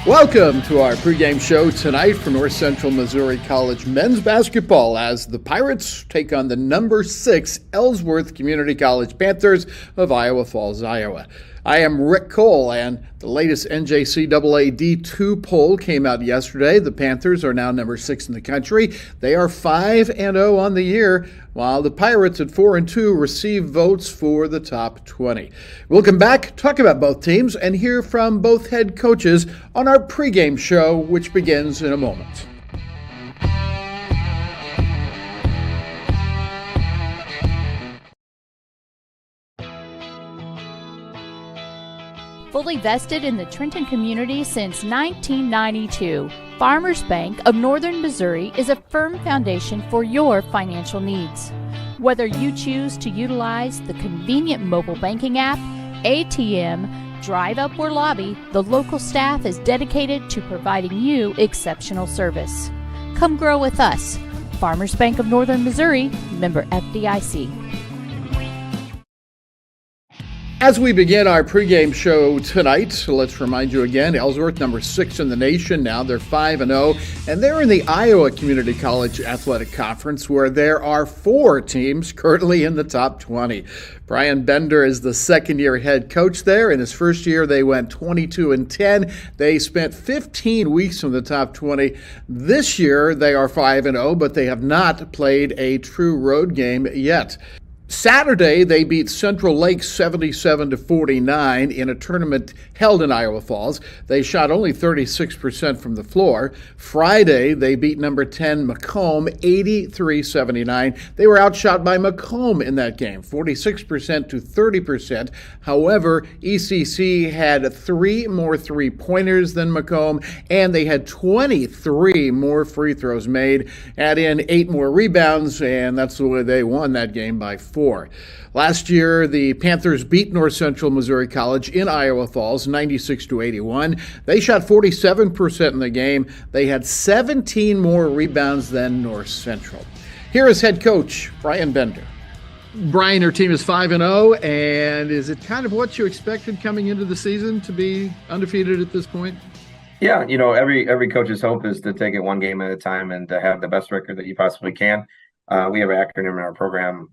Welcome to our pregame show tonight for North Central Missouri College men's basketball as the Pirates take on the number 6 Ellsworth Community College Panthers of Iowa Falls, Iowa. I am Rick Cole, and the latest NJCAA D2 poll came out yesterday. The Panthers are now number 6 in the country. They are 5-0 on the year, while the Pirates at 4-2 receive votes for the top 20. We'll come back, talk about both teams, and hear from both head coaches on our pregame show, which begins in a moment. Fully vested in the Trenton community since 1992, Farmers Bank of Northern Missouri is a firm foundation for your financial needs. Whether you choose to utilize the convenient mobile banking app, ATM, drive up or lobby, the local staff is dedicated to providing you exceptional service. Come grow with us. Farmers Bank of Northern Missouri, member FDIC. As we begin our pregame show tonight, let's remind you again, Ellsworth, number 6 in the nation now. They're 5-0, and they're in the Iowa Community College Athletic Conference, where there are 4 teams currently in the top 20. Brian Bender is the second-year head coach there. In his first year, they went 22-10. They spent 15 weeks from the top 20. This year, they are 5-0, but they have not played a true road game yet. Saturday, they beat Central Lake 77-49 in a tournament held in Iowa Falls. They shot only 36% from the floor. Friday, they beat number 10 Macomb 83-79. They were outshot by Macomb in that game, 46% to 30%. However, ECC had 3 more three-pointers than Macomb, and they had 23 more free throws made. Add in 8 more rebounds, and that's the way they won that game by 4. Last year, the Panthers beat North Central Missouri College in Iowa Falls 96-81. They shot 47% in the game. They had 17 more rebounds than North Central. Here is head coach Brian Bender. Brian, your team is 5-0, and is it kind of what you expected coming into the season to be undefeated at this point? Yeah, every coach's hope is to take it one game at a time and to have the best record that you possibly can. We have an acronym in our program,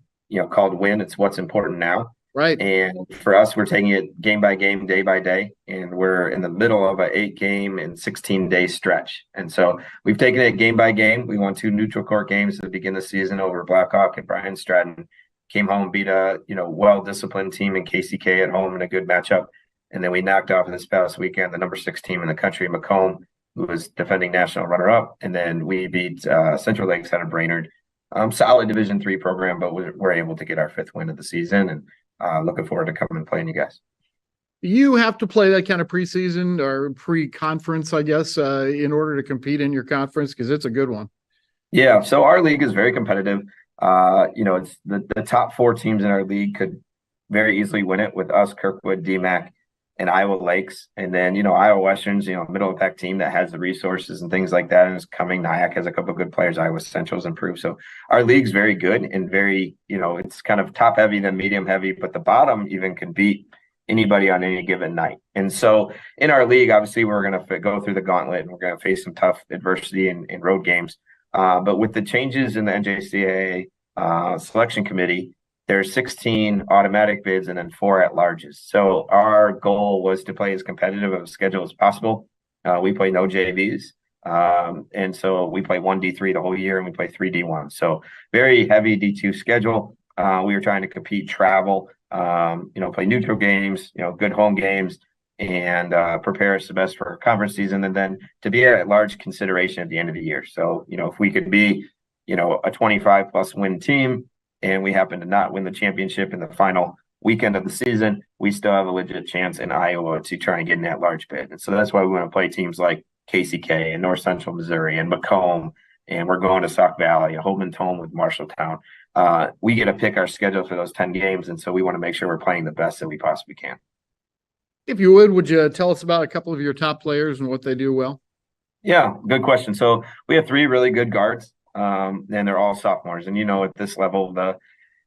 called WIN. It's what's important now. Right. And for us, we're taking it game by game, day by day, and we're in the middle of an 8-game and 16-day stretch. And so we've taken it game by game. We won 2 neutral court games to begin the season over Blackhawk and Brian Stratton. Came home, beat a well-disciplined team in KCK at home in a good matchup. And then we knocked off this past weekend the number 6 team in the country, Macomb, who was defending national runner-up. And then we beat Central Lakes out of Brainerd. Solid Division III program, but we're able to get our 5th win of the season, and looking forward to coming and playing you guys. You have to play that kind of preseason or pre-conference, I guess, in order to compete in your conference, because it's a good one. Yeah, so our league is very competitive. It's the top 4 teams in our league could very easily win it with us, Kirkwood, DMAC, and Iowa Lakes. And then, Iowa Western's, middle of the pack team that has the resources and things like that and is coming. Nyack has a couple of good players. Iowa Central's improved. So our league's very good and very, it's kind of top heavy then medium heavy, but the bottom even can beat anybody on any given night. And so in our league, obviously we're going to go through the gauntlet and we're going to face some tough adversity in road games. But with the changes in the NJCAA selection committee, there's 16 automatic bids and then 4 at-larges. So our goal was to play as competitive of a schedule as possible. We play no JVs. And so we play 1 D3 the whole year, and we play 3 D1. So very heavy D2 schedule. We were trying to compete travel, play neutral games, good home games, and prepare us the best for our conference season. And then to be at large consideration at the end of the year. So, if we could be, a 25-plus win team, and we happen to not win the championship in the final weekend of the season, we still have a legit chance in Iowa to try and get in that large bid. And so that's why we want to play teams like KCK and North Central Missouri and Macomb, and we're going to Sauk Valley, Holman Tome with Marshalltown. We get to pick our schedule for those 10 games, and so we want to make sure we're playing the best that we possibly can. If you would you tell us about a couple of your top players and what they do well? Yeah, good question. So we have 3 really good guards. And they're all sophomores. And, at this level, the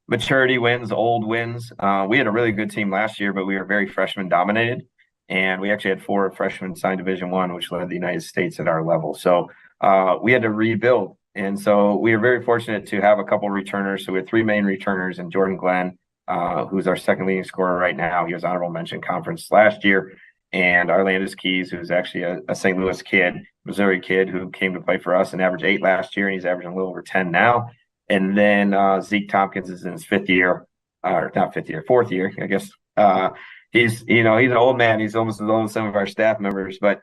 maturity wins, old wins. We had a really good team last year, but we were very freshman dominated. and we actually had 4 freshmen sign Division I, which led the United States at our level. So we had to rebuild. And so we were very fortunate to have a couple returners. So we had 3 main returners, and Jordan Glenn, who's our second leading scorer right now. He was honorable mention conference last year. And Arlandis Keys, who's actually a St. Louis kid, Missouri kid who came to play for us and averaged 8 last year, and he's averaging a little over 10 now. And then Zeke Tompkins is in his 4th year, I guess. He's an old man. He's almost as old as some of our staff members, but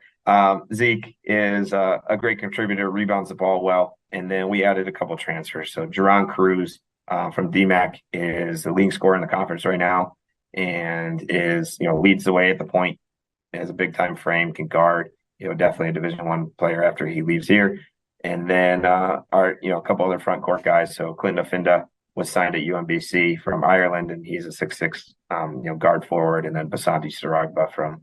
Zeke is a great contributor, rebounds the ball well. And then we added a couple transfers. So Jerron Cruz from DMAC is the leading scorer in the conference right now, and is, leads the way at the point, has a big time frame, can guard, definitely a Division I player after he leaves here. And then a couple other front court guys. So Clinton Afinda was signed at UMBC from Ireland, and he's a 6'6", guard forward. And then Basanti Saragba from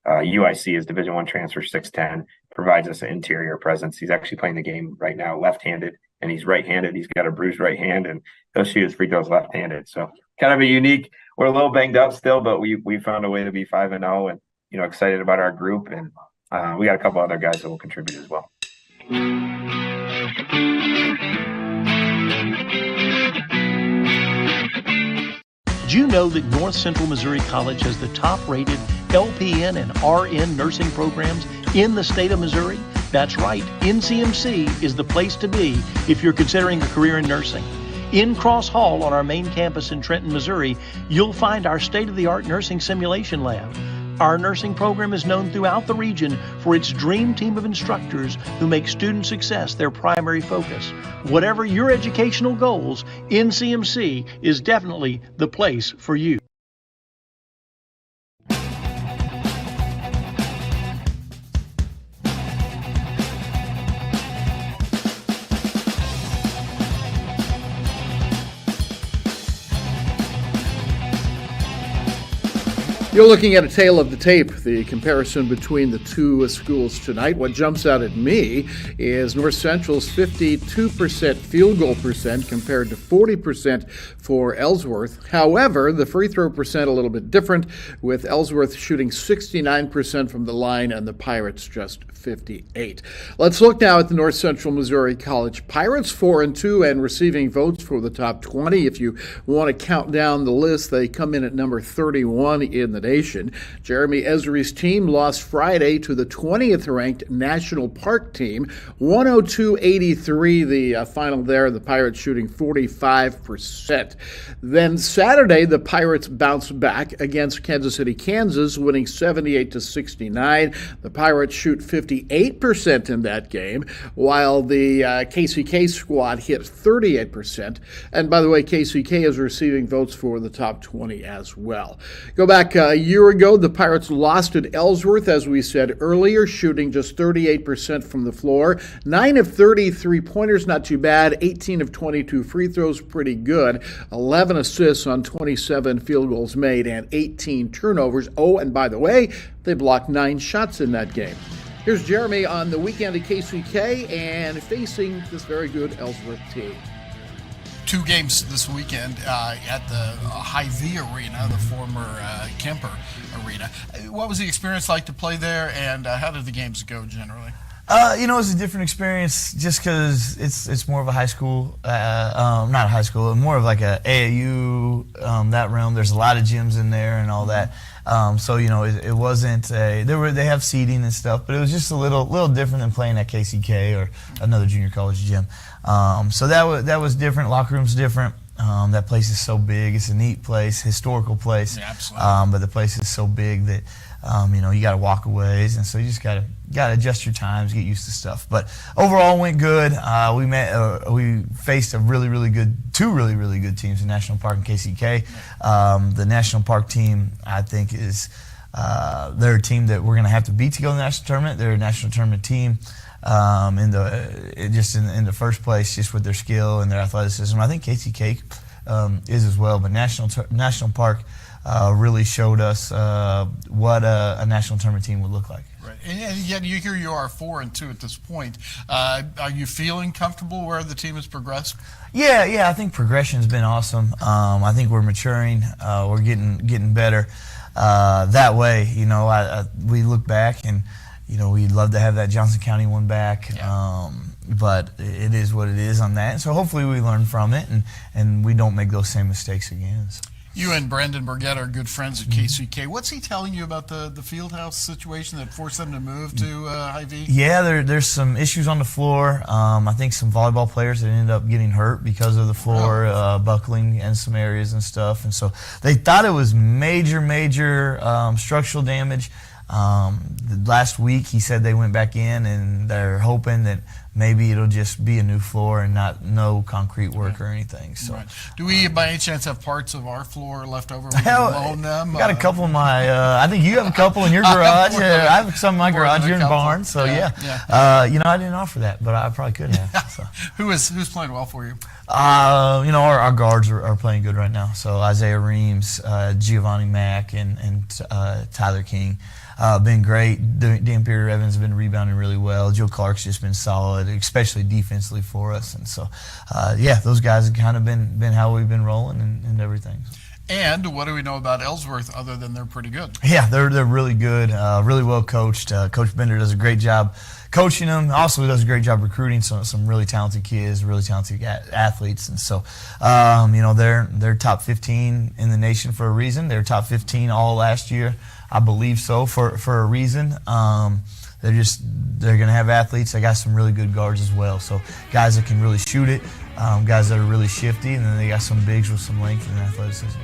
UIC is Division I transfer, 6'10", provides us an interior presence. He's actually playing the game right now left-handed, and he's right-handed. He's got a bruised right hand, and he'll shoot his free throws left-handed. So kind of a unique. We're a little banged up still, but we found a way to be 5-0, and excited about our group, and we got a couple other guys that will contribute as well. Do you know that North Central Missouri College has the top-rated LPN and RN nursing programs in the state of Missouri? That's right, NCMC is the place to be if you're considering a career in nursing. In Cross Hall on our main campus in Trenton, Missouri, you'll find our state-of-the-art nursing simulation lab. Our nursing program is known throughout the region for its dream team of instructors who make student success their primary focus. Whatever your educational goals, NCMC is definitely the place for you. You're looking at a tale of the tape, the comparison between the two schools tonight. What jumps out at me is North Central's 52% field goal percent compared to 40% for Ellsworth. However, the free throw percent a little bit different, with Ellsworth shooting 69% from the line and the Pirates just 58%. Let's look now at the North Central Missouri College Pirates, 4-2 and receiving votes for the top 20. If you want to count down the list, they come in at number 31 in the nation. Jeremy Esri's team lost Friday to the 20th ranked National Park team, 102-83 the final there, the Pirates shooting 45%. Then Saturday, the Pirates bounced back against Kansas City, Kansas, winning 78-69. The Pirates shoot 58% in that game, while the KCK squad hit 38%. And by the way, KCK is receiving votes for the top 20 as well. Go back a year ago, the Pirates lost at Ellsworth, as we said earlier, shooting just 38% from the floor. 9 of 30 three-pointers, not too bad. 18 of 22 free throws, pretty good. 11 assists on 27 field goals made and 18 turnovers. Oh, and by the way, they blocked 9 shots in that game. Here's Jeremy on the weekend at KCK and facing this very good Ellsworth team. 2 games this weekend at the Hy-Vee Arena, the former Kemper Arena. What was the experience like to play there, and how did the games go generally? It's a different experience just because it's more of a high school, not a high school, more of like a AAU, that realm. There's a lot of gyms in there and all that. It wasn't they have seating and stuff, but it was just a little different than playing at KCK or another junior college gym. So that was different. Locker room's different. That place is so big. It's a neat place, historical place. Yeah, absolutely. But the place is so big that you got to walk a ways, and so you just got to adjust your times, get used to stuff. But overall, went good. We faced two really really good teams in National Park and KCK. The National Park team, I think, is they're a team that we're going to have to beat to go to the national tournament. They're a national tournament team. In the first place, just with their skill and their athleticism. I think KCK is as well, but National Park really showed us what a national tournament team would look like. Right, and yet here you are 4-2 at this point. Are you feeling comfortable where the team has progressed? Yeah, I think progression's been awesome. I think we're maturing. We're getting better. that way, we look back and, we'd love to have that Johnson County one back. Yeah. But it is what it is on that. And so hopefully we learn from it and we don't make those same mistakes again. So. You and Brandon Burgett are good friends at KCK. What's he telling you about the field house situation that forced them to move to Hy-Vee? Yeah, there's some issues on the floor. I think some volleyball players that ended up getting hurt because of the floor buckling in some areas and stuff. And so they thought it was major structural damage. Last week he said they went back in and they're hoping that maybe it'll just be a new floor and no concrete work or anything. So, right. Do we by any chance have parts of our floor left over? We can loan them. Got a couple in my. I think you have a couple in your garage. I have some in my garage here in the barn. So yeah. I didn't offer that, but I probably could have. So. Who's playing well for you? Our guards are playing good right now. So Isaiah Reams, Giovanni Mack, and Tyler King. Been great. Dan Peter Evans has been rebounding really well. Joe Clark's just been solid, especially defensively for us. And so, those guys have kind of been how we've been rolling and everything. And what do we know about Ellsworth other than they're pretty good? Yeah, they're really good, really well coached. Coach Bender does a great job coaching them. Also does a great job recruiting some really talented kids, really talented athletes. And so, they're top 15 in the nation for a reason. They're top 15 all last year. I believe so for a reason. They're going to have athletes. They got some really good guards as well. So guys that can really shoot it, guys that are really shifty, and then they got some bigs with some length and athleticism.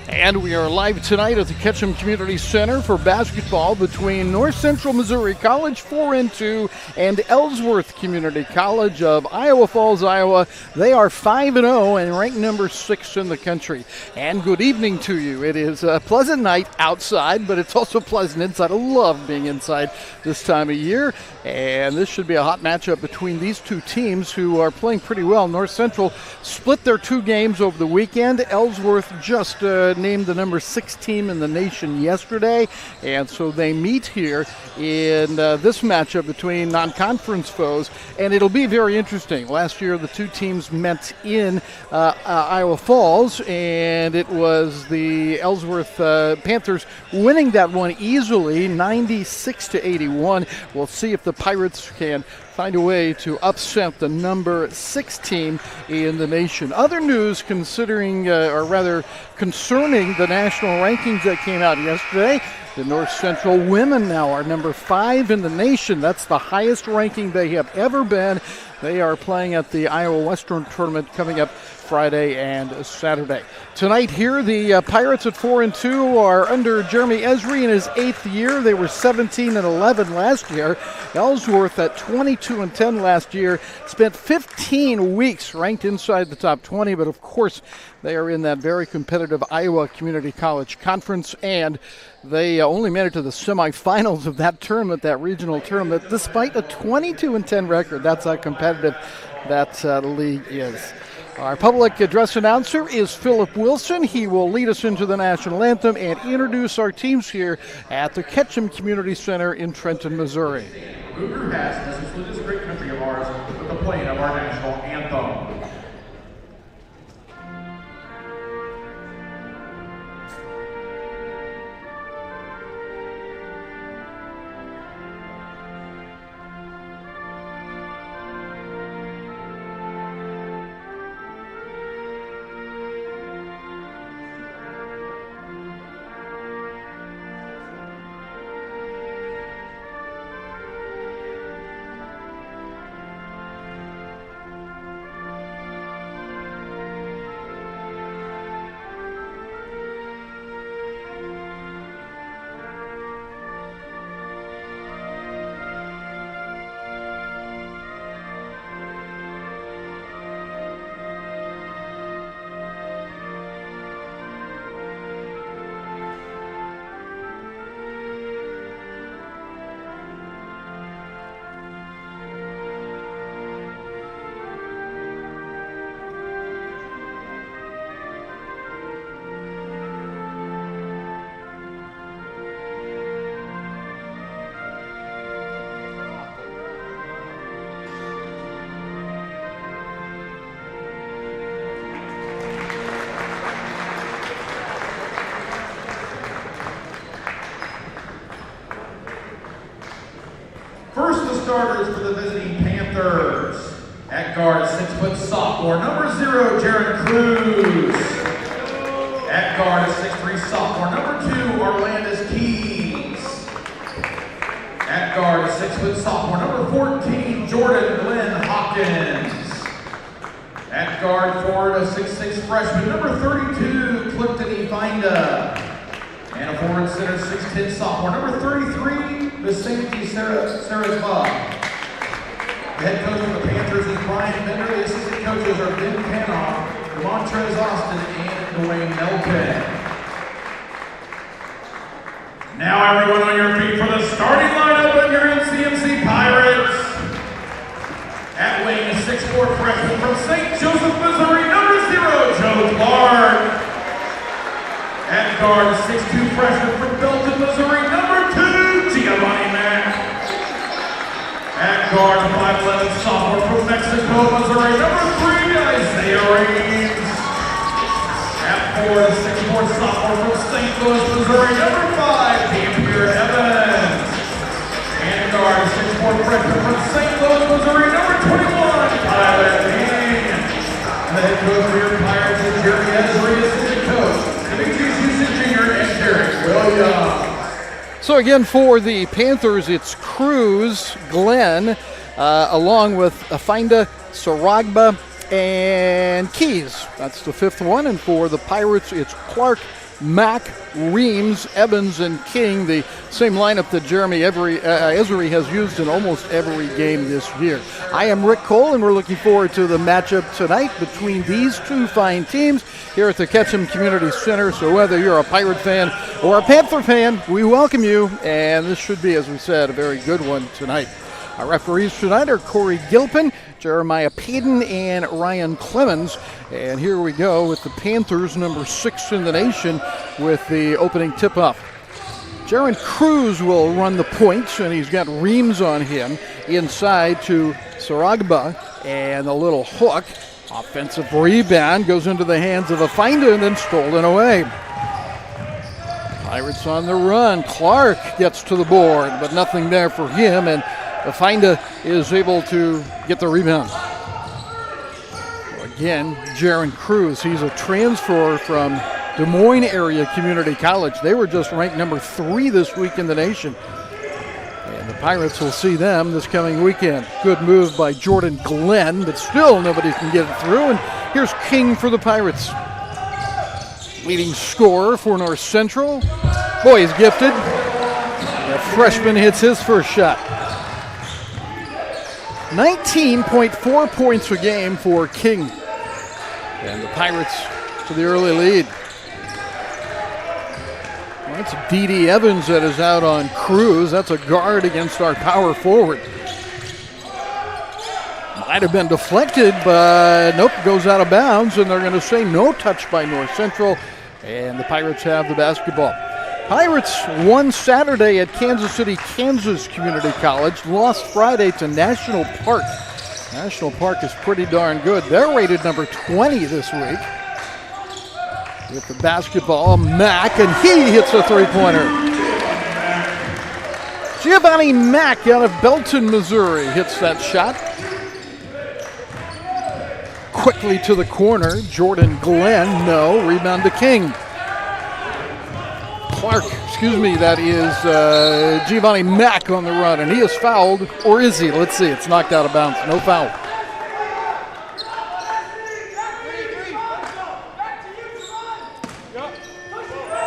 And we are live tonight at the Ketchum Community Center for basketball between North Central Missouri College 4-2 and Ellsworth Community College of Iowa Falls, Iowa. They are 5-0 and ranked number 6 in the country. And good evening to you. It is a pleasant night outside, but it's also pleasant inside. I love being inside this time of year. And this should be a hot matchup between these two teams who are playing pretty well. North Central split their 2 games over the weekend. Ellsworth just named the number 6 team in the nation yesterday, and so they meet here in this matchup between non-conference foes, and it'll be very interesting. Last year the 2 teams met in Iowa Falls, and it was the Ellsworth Panthers winning that one easily, 96-81. We'll see if the Pirates can find a way to upset the number 6 team in the nation. Other news concerning the national rankings that came out yesterday. The North Central women now are number 5 in the nation. That's the highest ranking they have ever been. They are playing at the Iowa Western Tournament coming up Friday and Saturday. Tonight here, the Pirates at 4-2 are under Jeremy Esri in his 8th year. They were 17-11 last year. Ellsworth at 22-10 last year. Spent 15 weeks ranked inside the top 20, but of course they are in that very competitive Iowa Community College Conference, and they only made it to the semifinals of that tournament, that regional tournament, despite a 22-10 record. That's how competitive that league is. Our public address announcer is Philip Wilson. He will lead us into the national anthem and introduce our teams here at the Ketchum Community Center in Trenton, Missouri. Move your hats as we salute this great country of ours with the playing of our national anthem. starters for the visiting Panthers. At guard, 6-foot sophomore, number 0, Jaron Cruz. At guard, 6'3" sophomore, number 2, Orlandis Keys. At guard, 6-foot sophomore, number 14, Jordan Glenn Hawkins. At guard forward, a 6'6" freshman, number 32, Clifton Efinda. And a forward center, 6'10" sophomore, number 33, the safety, Sarah Bob. The head coach of the Panthers is Brian Bender. The assistant coaches are Ben Canoff, Montrez Austin, and Dwayne Melton. Now everyone on your feet for the starting lineup of your NCMC Pirates. At wing, a 6'4" freshman from St. Joseph, Missouri, number 0, Joe Clark. At guard, a 6'2" freshman from Belton, Missouri, number 2, Giovanni Mack. At guard, 5'11" sophomore from Mexico, Missouri, number 3, Isaiah Reeves. At forward, a 6'4" sophomore from St. Louis, Missouri, number 5, Dampier Evans. And guard, a 6'4" freshman from St. Louis, Missouri, number 21, Tyler King. And the head coach for your Pirates is Jerry Esri, assistant coach, Demetrius Houston Jr. and Derek Williams. So again, for the Panthers, it's Cruz, Glenn, along with Afinda, Saragba, and Keys. That's the 5th one. And for the Pirates, it's Clark, Mack, Reams, Evans, and King, the same lineup that Jeremy Esri has used in almost every game this year. I am Rick Cole, and we're looking forward to the matchup tonight between these two fine teams here at the Ketchum Community Center. So whether you're a Pirate fan or a Panther fan, we welcome you, and this should be, as we said, a very good one tonight. Our referees tonight are Corey Gilpin, Jeremiah Peden, and Ryan Clemens. And here we go with the Panthers, number 6 in the nation, with the opening tip-off. Jaron Cruz will run the points, and he's got Reams on him. Inside to Saragba, and a little hook. Offensive rebound goes into the hands of Afinda and then stolen away. Pirates on the run. Clark gets to the board, but nothing there for him, and Afinda is able to get the rebound. Again, Jaron Cruz, he's a transfer from Des Moines Area Community College. They were just ranked number 3 this week in the nation. And the Pirates will see them this coming weekend. Good move by Jordan Glenn, but still nobody can get it through. And here's King for the Pirates. Leading scorer for North Central. Boy, he's gifted. The freshman hits his first shot. 19.4 points a game for King. And the Pirates to the early lead. Well, that's D.D. Evans that is out on Cruz. That's a guard against our power forward. Might have been deflected, but nope, goes out of bounds, and they're going to say no touch by North Central, and the Pirates have the basketball. Pirates won Saturday at Kansas City, Kansas Community College, lost Friday to National Park. National Park is pretty darn good. They're rated number 20 this week. With the basketball, Mack, and he hits a three-pointer. Giovanni Mack out of Belton, Missouri, hits that shot. Quickly to the corner, Jordan Glenn, no, rebound to King. That is Giovanni Mack on the run, and he is fouled, or is he? Let's see, it's knocked out of bounds, no foul.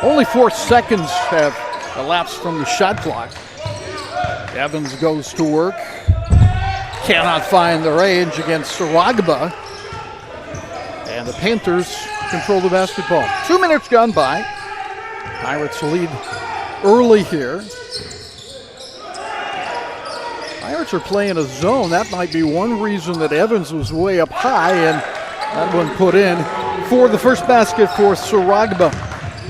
Only 4 seconds have elapsed from the shot clock. Evans goes to work, cannot find the range against Saragba, and the Panthers control the basketball. 2 minutes gone by. Pirates lead early here. Pirates are playing a zone. That might be one reason that Evans was way up high, and that one put in for the first basket for Saragba.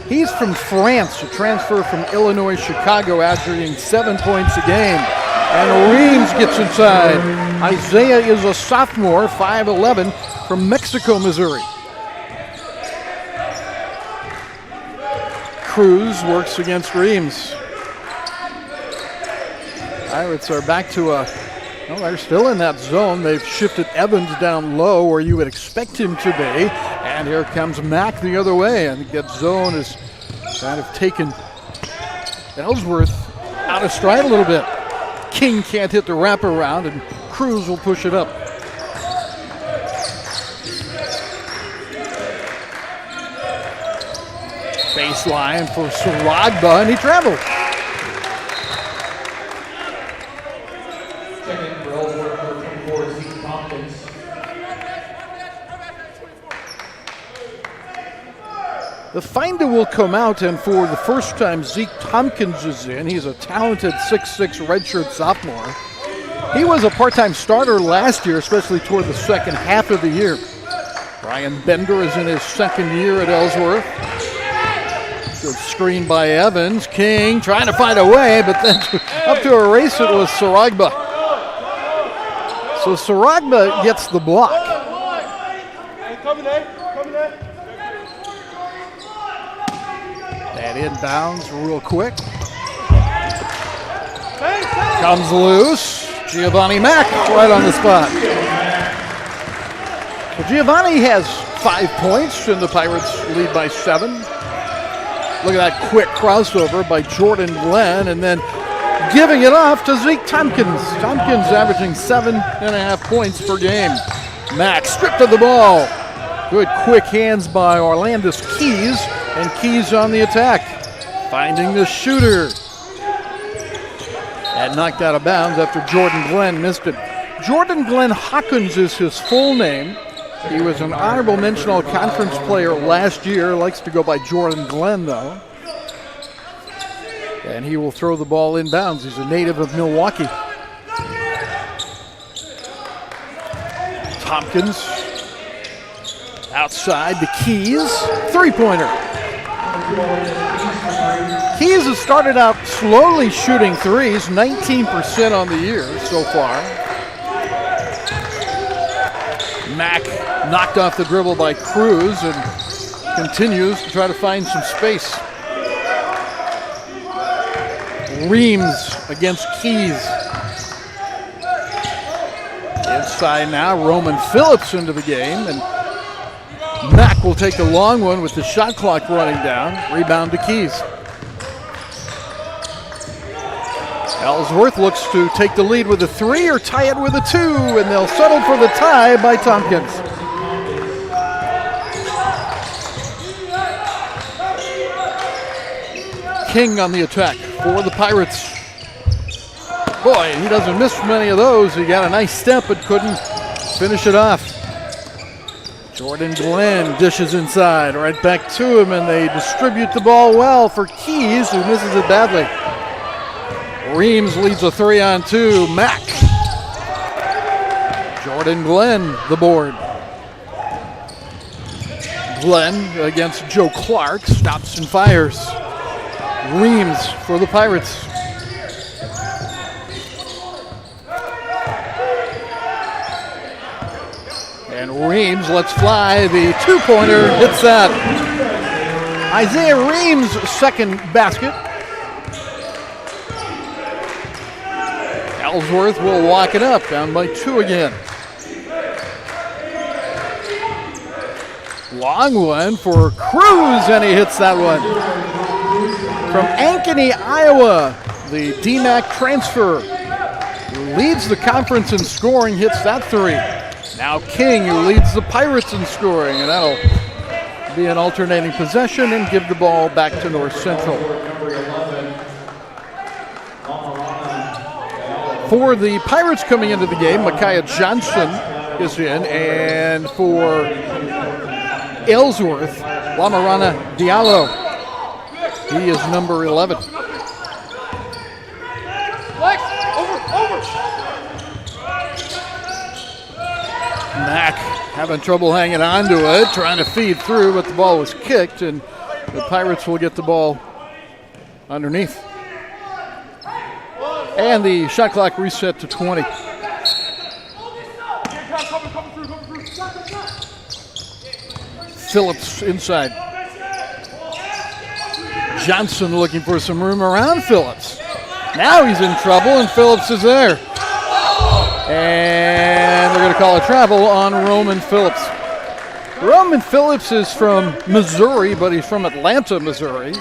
He's from France, a transfer from Illinois, Chicago, averaging 7 points a game. And Reams gets inside. Isaiah is a sophomore, 5'11", from Mexico, Missouri. Cruz works against Reams. Pirates are back to a Well, they're still in that zone. They've shifted Evans down low where you would expect him to be. And here comes Mack the other way. I think that zone has kind of taken Ellsworth out of stride a little bit. King can't hit the wraparound, and Cruz will push it up. Baseline for Saragba, and he traveled. The finder will come out, and for the first time, Zeke Tompkins is in. He's a talented 6'6" redshirt sophomore. He was a part-time starter last year, especially toward the second half of the year. Brian Bender is in his second year at Ellsworth. Good screen by Evans. King trying to find a way, but then up to erase it was Saragba. So Saragba gets the block. That inbounds real quick. Comes loose. Giovanni Mack right on the spot. So Giovanni has 5 points, and the Pirates lead by 7. Look at that quick crossover by Jordan Glenn, and then giving it off to Zeke Tompkins. Tompkins averaging 7.5 points per game. Mack stripped of the ball. Good quick hands by Orlandis Keys, and Keys on the attack. Finding the shooter. That knocked out of bounds after Jordan Glenn missed it. Jordan Glenn Hawkins is his full name. He was an honorable mention all conference player last year. Likes to go by Jordan Glenn, though. And he will throw the ball inbounds. He's a native of Milwaukee. Tompkins outside the Keys. Three-pointer. Keys has started out slowly shooting threes, 19% on the year so far. Mack knocked off the dribble by Cruz and continues to try to find some space. Reams against Keys. Inside now, Roman Phillips into the game, and Mack will take a long one with the shot clock running down. Rebound to Keys. Ellsworth looks to take the lead with a 3 or tie it with a 2, and they'll settle for the tie by Tompkins. King on the attack for the Pirates. Boy, he doesn't miss many of those. He got a nice step but couldn't finish it off. Jordan Glenn dishes inside, right back to him, and they distribute the ball well for Keys, who misses it badly. Reams leads a 3-on-2. Mack. Jordan Glenn, the board. Glenn against Joe Clark, stops and fires. Reams for the Pirates. And Reams lets fly the two-pointer, hits that. Isaiah Reams' second basket. Ellsworth will walk it up, down by 2 again. Long one for Cruz, and he hits that one. From Ankeny, Iowa, the DMAC transfer leads the conference in scoring, hits that 3. Now King, who leads the Pirates in scoring, and that'll be an alternating possession and give the ball back to North Central. For the Pirates coming into the game, Micaiah Johnson is in, and for Ellsworth, Lamarana Diallo. He is number 11. Mack having trouble hanging on to it, trying to feed through, but the ball was kicked, and the Pirates will get the ball underneath. And the shot clock reset to 20. Phillips inside. Johnson looking for some room around Phillips. Now he's in trouble, and Phillips is there. And they're going to call a travel on Roman Phillips. Roman Phillips is from Missouri, but he's from Atlanta, Missouri.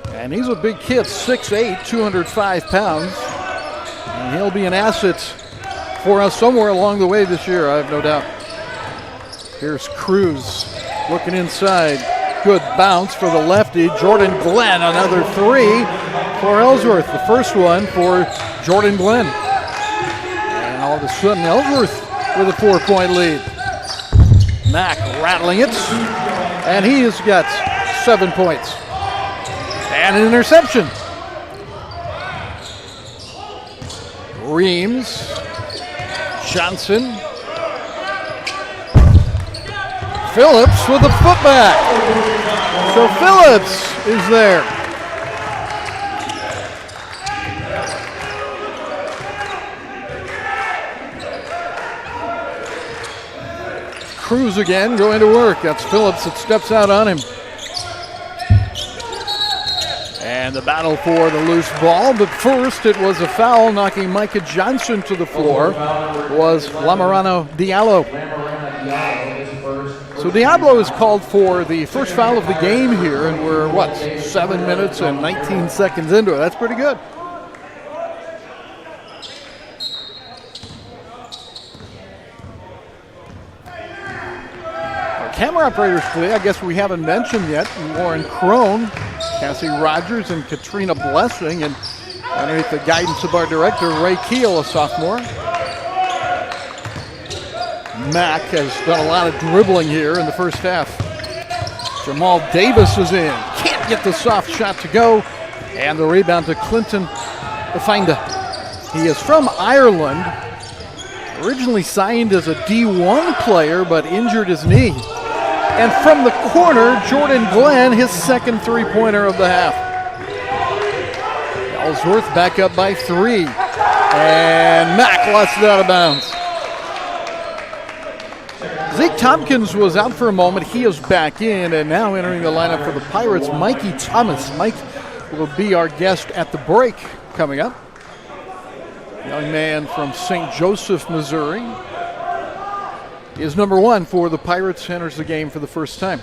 And he's a big kid, 6'8", 205 pounds. And he'll be an asset for us somewhere along the way this year, I have no doubt. Here's Cruz looking inside. Good bounce for the lefty. Jordan Glenn, another three for Ellsworth. The first one for Jordan Glenn. And all of a sudden, Ellsworth with a 4-point lead. Mack rattling it. And he has got 7 points. And an interception. Reams. Johnson. Phillips with a putback. So Phillips is there. Cruz again going to work. That's Phillips that steps out on him. And the battle for the loose ball, but first it was a foul knocking Micah Johnson to the floor. It was Lamarano Diallo. So Diablo is called for the first foul of the game here, and we're, 7 minutes and 19 seconds into it. That's pretty good. Our camera operators today, I guess we haven't mentioned yet, Lauren Crone, Cassie Rogers, and Katrina Blessing, and underneath the guidance of our director, Ray Keel, a sophomore. Mack has done a lot of dribbling here in the first half. Jamal Davis is in. Can't get the soft shot to go. And the rebound to Clinton Afinda. He is from Ireland. Originally signed as a D1 player, but injured his knee. And from the corner, Jordan Glenn, his second three-pointer of the half. Ellsworth back up by 3. And Mack lost it out of bounds. Zeke Tompkins was out for a moment. He is back in, and now entering the lineup for the Pirates, Mikey Thomas. Mike will be our guest at the break coming up. Young man from St. Joseph, Missouri, is number 1 for the Pirates, enters the game for the first time.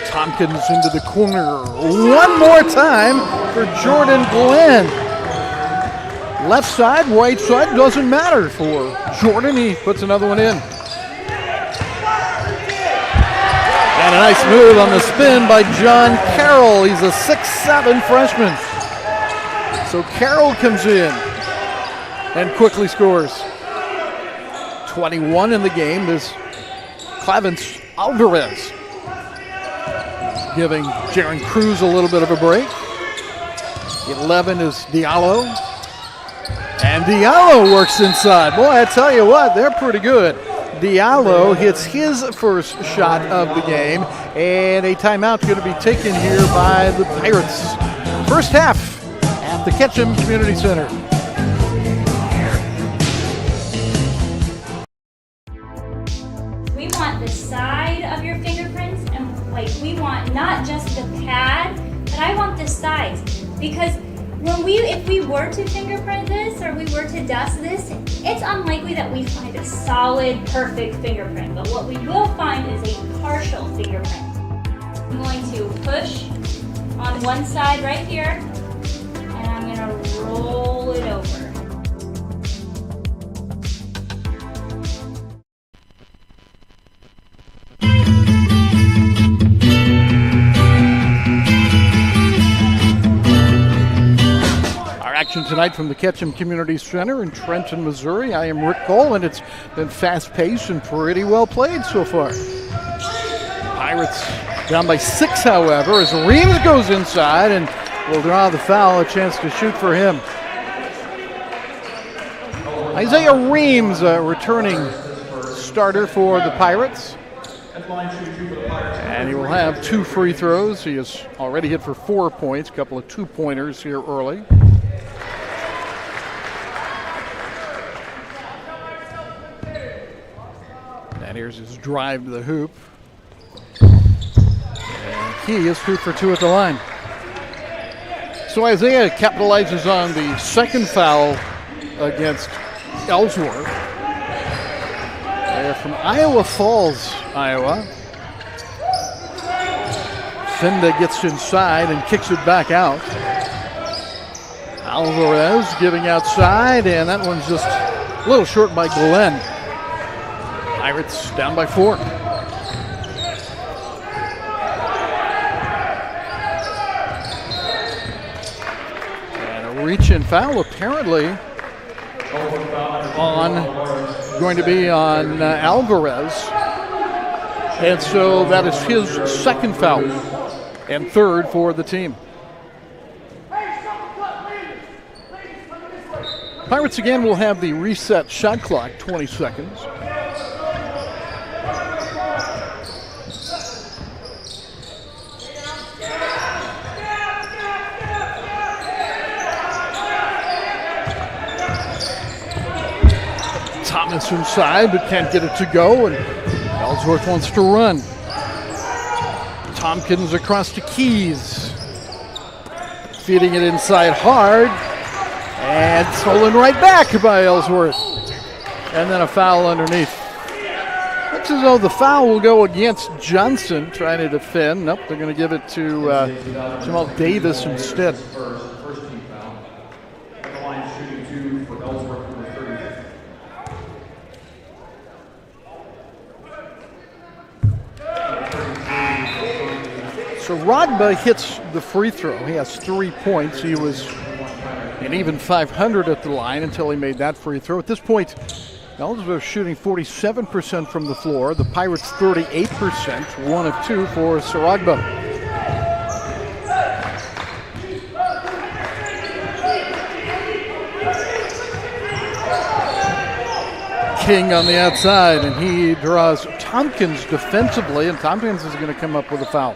Tompkins into the corner. One more time for Jordan Glenn. Left side, right side, doesn't matter for Jordan. He puts another one in. And a nice move on the spin by John Carroll. He's a 6'7" freshman. So Carroll comes in and quickly scores. 21 in the game. There's Clavence Alvarez giving Jaron Cruz a little bit of a break. 11 is Diallo. And Diallo works inside. Boy, I tell you what, they're pretty good. Diallo hits his first shot of the game, and a timeout going to be taken here by the Pirates. First half at the Ketchum Community Center. We want the side of your fingerprints, and we want not just the pad, but I want the sides, because if we were to fingerprint this or we were to dust this, it's unlikely that we find a solid, perfect fingerprint. But what we will find is a partial fingerprint. I'm going to push on one side right here, and I'm going to roll it over. Action tonight from the Ketchum Community Center in Trenton, Missouri. I am Rick Cole, and it's been fast-paced and pretty well played so far. Pirates down by 6, however, as Reams goes inside and will draw the foul, a chance to shoot for him. Isaiah Reams, a returning starter for the Pirates. And he will have 2 free throws. He has already hit for 4 points, a couple of 2-pointers here early. And here's his drive to the hoop. Key is 2 for 2 at the line. So Isaiah capitalizes on the second foul against Ellsworth. They're from Iowa Falls, Iowa. Finda gets inside and kicks it back out. Alvarez giving outside, and that one's just a little short by Glenn. Pirates down by 4. And a reach-in foul apparently going to be on Alvarez. And so that is his second foul and third for the team. Pirates again will have the reset shot clock, 20 seconds. Thomas inside, but can't get it to go, and Ellsworth wants to run. Tompkins across to Keys. Feeding it inside hard, and stolen right back by Ellsworth. And then a foul underneath. Looks as though the foul will go against Johnson, trying to defend. Nope, they're going to give it to Jamal Davis instead. First team foul. At the line, shooting 2 for Ellsworth, number 30. So Rogba hits the free throw. He has 3 points. He was an even 500 at the line until he made that free throw. At this point, Ellsworth shooting 47% from the floor. The Pirates 38%, 1 of 2 for Saragba. King on the outside, and he draws Tompkins defensively, and Tompkins is going to come up with a foul.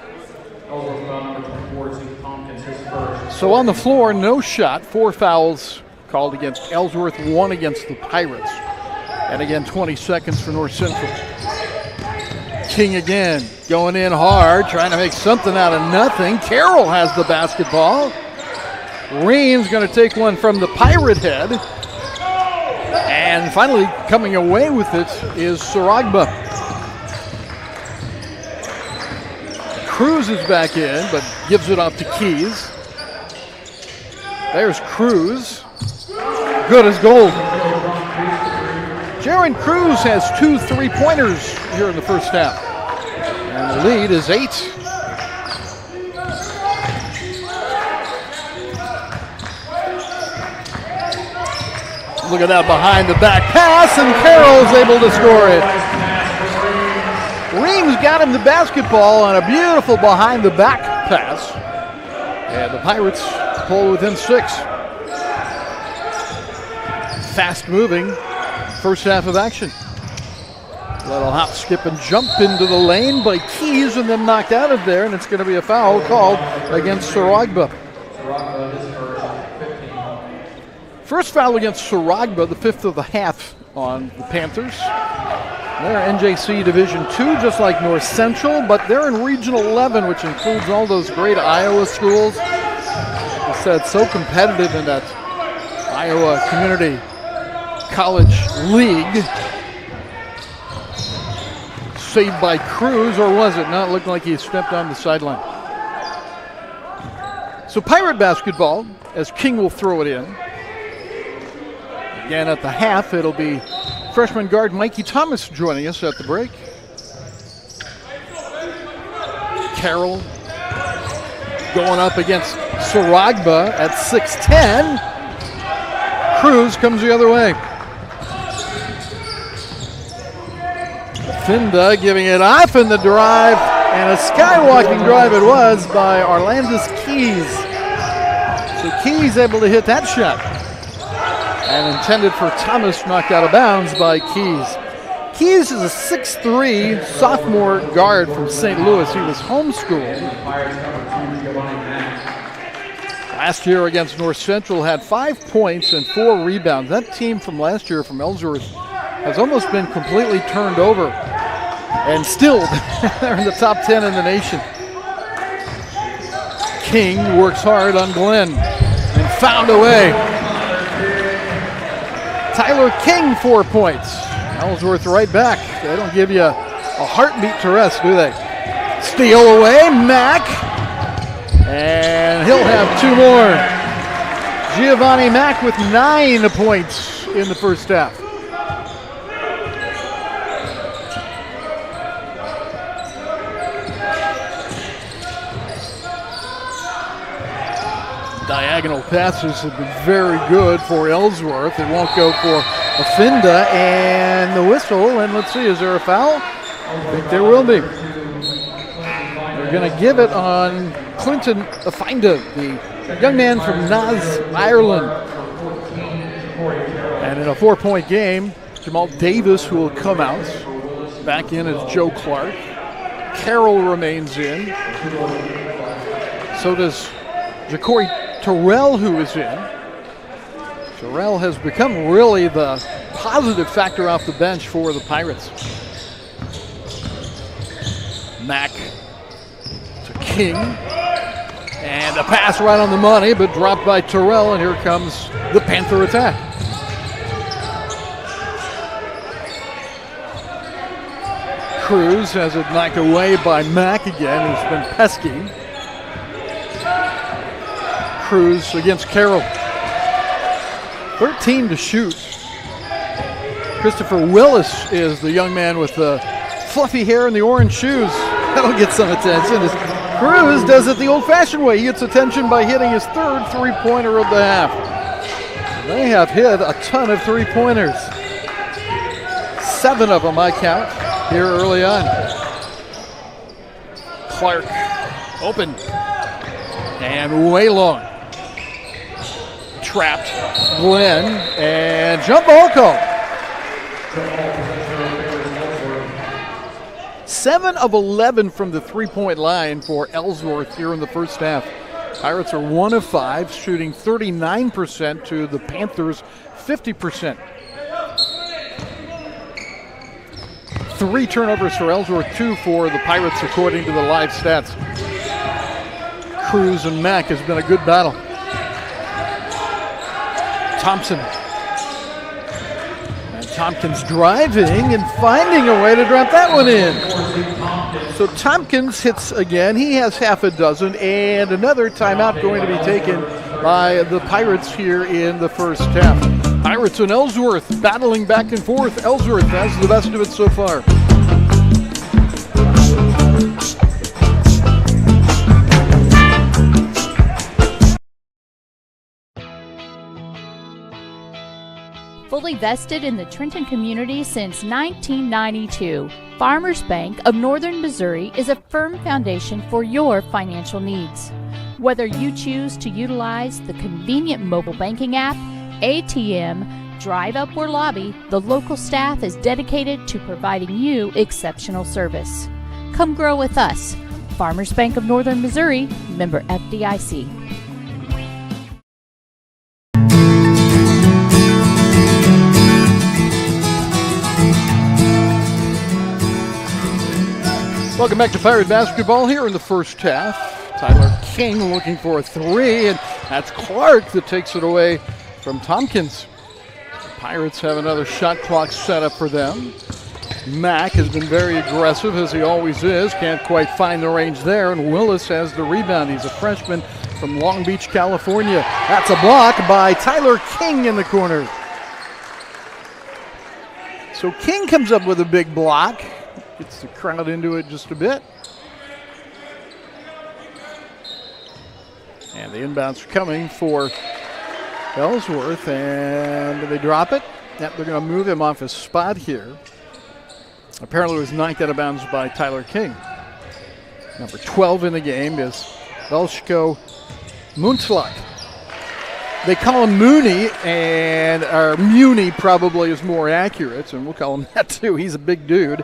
So on the floor, no shot. 4 fouls called against Ellsworth, 1 against the Pirates. And again, 20 seconds for North Central. King again, going in hard, trying to make something out of nothing. Carroll has the basketball. Ream's going to take one from the Pirate head. And finally, coming away with it is Saragba. Cruz is back in, but gives it off to Keys. There's Cruz. Good as gold. Jaron Cruz has 2 3-pointers here in the first half. And the lead is 8. Look at that behind the back pass, and Carroll's able to score it. Reams got him the basketball on a beautiful behind the back pass. And the Pirates pull within 6. Fast moving first half of action. Little hop, skip, and jump into the lane by Keys, and then knocked out of there, and it's going to be a foul called against Saragba. First foul against Saragba, the 5th of the half on the Panthers. They're NJC Division II, just like North Central, but they're in Regional 11, which includes all those great Iowa schools. I said, so competitive in that Iowa Community College League. Saved by Cruz, or was it? No, it looked like he stepped on the sideline. So Pirate basketball, as King will throw it in. Again, at the half, it'll be freshman guard Mikey Thomas joining us at the break. Carroll going up against Saragba at 6'10". Cruz comes the other way. Finda giving it off in the drive, and a skywalking drive it was by Arlandis Keys. So Keys able to hit that shot. And intended for Thomas, knocked out of bounds by Keys. Keys is a 6'3" sophomore guard from St. Louis. He was homeschooled. Last year against North Central had 5 points and 4 rebounds. That team from last year from Ellsworth has almost been completely turned over. And still, they're in the top 10 in the nation. King works hard on Glenn and found a way. Tyler King, 4 points. Ellsworth right back. They don't give you a heartbeat to rest, do they? Steal away, Mack. And he'll have 2 more. Giovanni Mack with 9 points in the first half. Diagonal passes have been very good for Ellsworth. It won't go for Afinda, and the whistle, and let's see, is there a foul? I think there will be. They're going to give it on Clinton Afinda, the young man from Naz, Ireland. And in a 4-point game, Jamal Davis, who will come out, back in as Joe Clark. Carroll remains in. So does Ja'Cory Terrell, who is in. Terrell has become really the positive factor off the bench for the Pirates. Mack to King. And a pass right on the money, but dropped by Terrell, and here comes the Panther attack. Cruz has it knocked away by Mack again, who's been pesky. Cruz against Carroll. 13 to shoot. Christopher Willis is the young man with the fluffy hair and the orange shoes. That'll get some attention. As Cruz does it the old-fashioned way. He gets attention by hitting his 3rd three-pointer of the half. They have hit a ton of three-pointers. 7 of them, I count, here early on. Clark, open, and way long. Trapped, Glenn, and jump ball call. 7 of 11 from the three-point line for Ellsworth here in the first half. Pirates are 1 of 5, shooting 39% to the Panthers' 50%. 3 turnovers for Ellsworth, 2 for the Pirates according to the live stats. Cruz and Mack has been a good battle. Thompson. And Tompkins driving and finding a way to drop that one in. So Tompkins hits again. He has half a dozen, and another timeout going to be taken by the Pirates here in the first half. Pirates and Ellsworth battling back and forth. Ellsworth has the best of it so far. Fully vested in the Trenton community since 1992, Farmers Bank of Northern Missouri is a firm foundation for your financial needs. Whether you choose to utilize the convenient mobile banking app, ATM, drive up or lobby, the local staff is dedicated to providing you exceptional service. Come grow with us. Farmers Bank of Northern Missouri, member FDIC. Welcome back to Pirate Basketball here in the first half. Tyler King looking for a 3, and that's Clark that takes it away from Tompkins. The Pirates have another shot clock set up for them. Mack has been very aggressive, as he always is. Can't quite find the range there, and Willis has the rebound. He's a freshman from Long Beach, California. That's a block by Tyler King in the corner. So King comes up with a big block. Gets the crowd into it just a bit. And the inbounds are coming for Ellsworth, and do they drop it? Yep, they're going to move him off his spot here. Apparently it was knocked out of bounds by Tyler King. Number 12 in the game is Velshko Muntlak. They call him Mooney, or Muni probably is more accurate, and we'll call him that too. He's a big dude.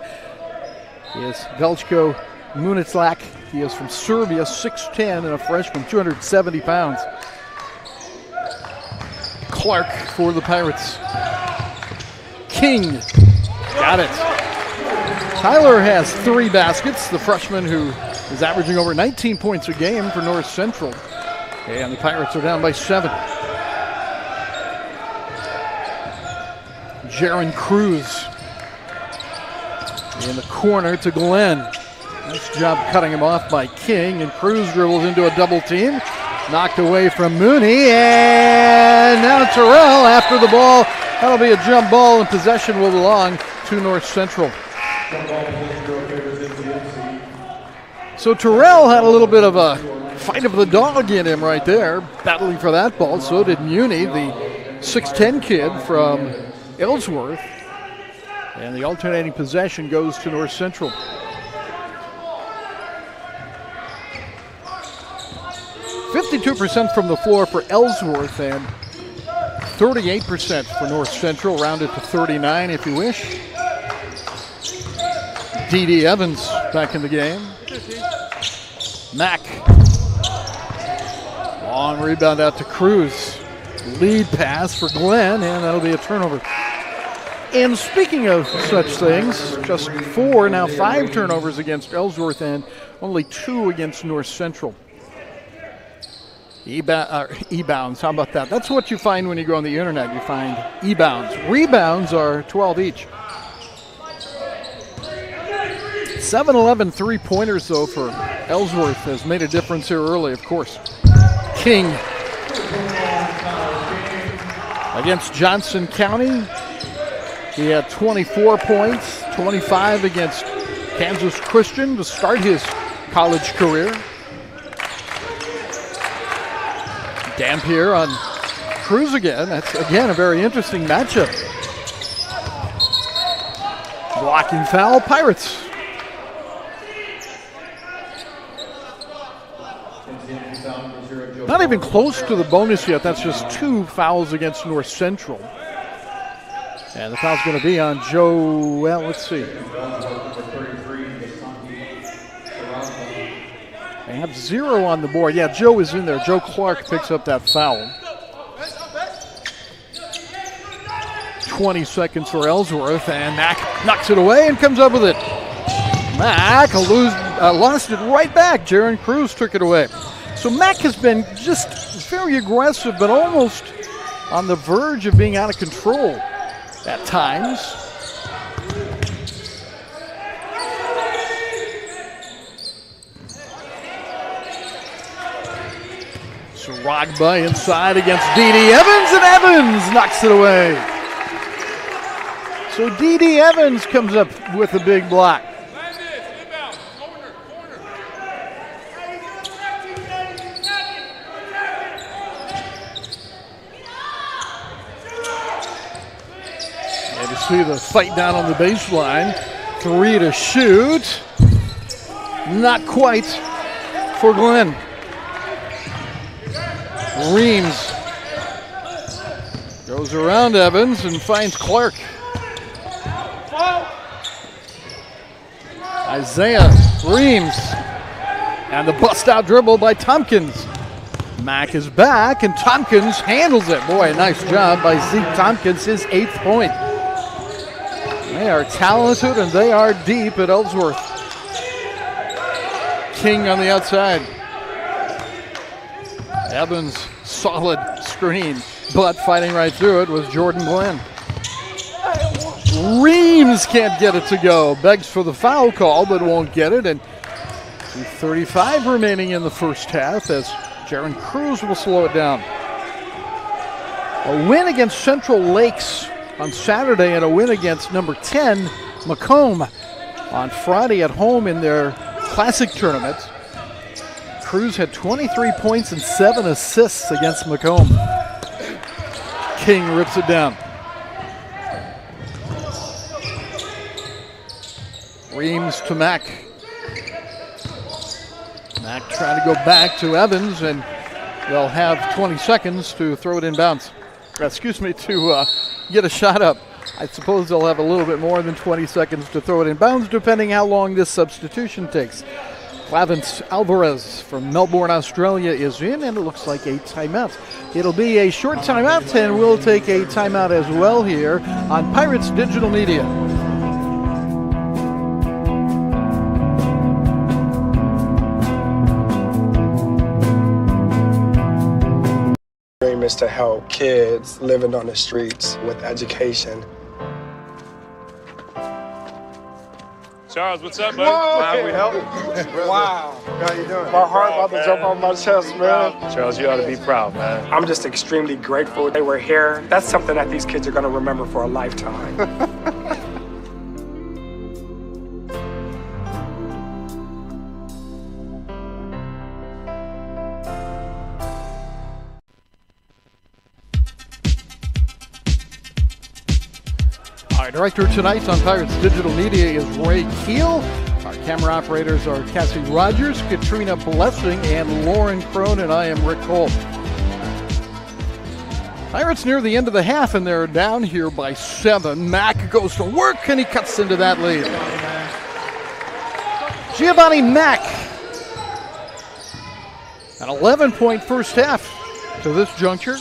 He is Velshko Muntlak. He is from Serbia, 6'10", and a freshman, 270 pounds. Clark for the Pirates. King, got it. Tyler has 3 baskets, the freshman who is averaging over 19 points a game for North Central. And the Pirates are down by 7. Jaron Cruz in the corner to Glenn. Nice job cutting him off by King, and Cruz dribbles into a double team. Knocked away from Mooney, and now Terrell after the ball. That'll be a jump ball, and possession will belong to North Central. So Terrell had a little bit of a fight of the dog in him right there, battling for that ball. So did Muni, the 6'10 kid from Ellsworth. And the alternating possession goes to North Central. 52% from the floor for Ellsworth and 38% for North Central, rounded to 39 if you wish. D.D. Evans back in the game. Mack. Long rebound out to Cruz. Lead pass for Glenn, and that'll be a turnover. And speaking of such things, just 4, now 5 turnovers against Ellsworth and only 2 against North Central. E-bounds, how about that? That's what you find when you go on the internet. You find e-bounds. Rebounds are 12 each. 7-11 3-pointers, though, for Ellsworth has made a difference here early, of course. King against Johnson County. He had 24 points, 25 against Kansas Christian to start his college career. Dampier on Cruz again. That's, again, a very interesting matchup. Blocking foul, Pirates. Not even close to the bonus yet. That's just 2 fouls against North Central. And the foul's going to be on Joe, well, let's see. They have 0 on the board. Yeah, Joe is in there. Joe Clark picks up that foul. 20 seconds for Ellsworth, and Mack knocks it away and comes up with it. Mack lost it right back. Jaron Cruz took it away. So Mack has been just very aggressive, but almost on the verge of being out of control at times. Rogba inside against D.D. Evans, and Evans knocks it away. So D.D. Evans comes up with a big block. And you see the fight down on the baseline. 3 to shoot. Not quite for Glenn. Reams goes around Evans and finds Clark. Isaiah Reams, and the bust-out dribble by Tompkins. Mack is back, and Tompkins handles it. Boy, nice job by Zeke Tompkins, his 8th point. They are talented, and they are deep at Ellsworth. King on the outside. Evans, solid screen, but fighting right through it was Jordan Glenn. Reams can't get it to go. Begs for the foul call, but won't get it. And 2:35 remaining in the first half as Jaron Cruz will slow it down. A win against Central Lakes on Saturday and a win against number 10, Macomb, on Friday at home in their Classic tournament. Cruz had 23 points and 7 assists against Macomb. King rips it down. Reams to Mack. Mack trying to go back to Evans, and they'll have 20 seconds to throw it in bounds. To get a shot up. I suppose they'll have a little bit more than 20 seconds to throw it in bounds, depending how long this substitution takes. Clavence Alvarez from Melbourne, Australia is in, and it looks like a timeout. It'll be a short timeout, and we'll take a timeout as well here on Pirates Digital Media. to help kids living on the streets with education. Charles, what's up, man? Wow, we help. Wow. How you doing? My heart about to jump off my chest, man. Charles, you ought to be proud, man. I'm just extremely grateful they were here. That's something that these kids are going to remember for a lifetime. Our director tonight on Pirates Digital Media is Ray Keel. Our camera operators are Cassie Rogers, Katrina Blessing, and Lauren Cronin. I am Rick Cole. Pirates near the end of the half, and they're down here by 7. Mack goes to work, and he cuts into that lead. Giovanni Mack, an 11-point first half to this juncture.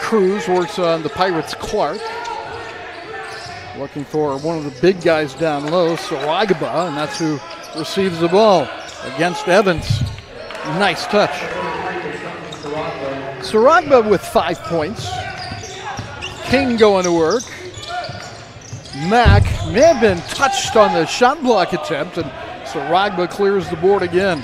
Cruz works on the Pirates' Clark. Looking for one of the big guys down low, Saragaba, and that's who receives the ball against Evans. Nice touch. Saragaba with 5 points. King going to work. Mack may have been touched on the shot block attempt, and Saragaba clears the board again.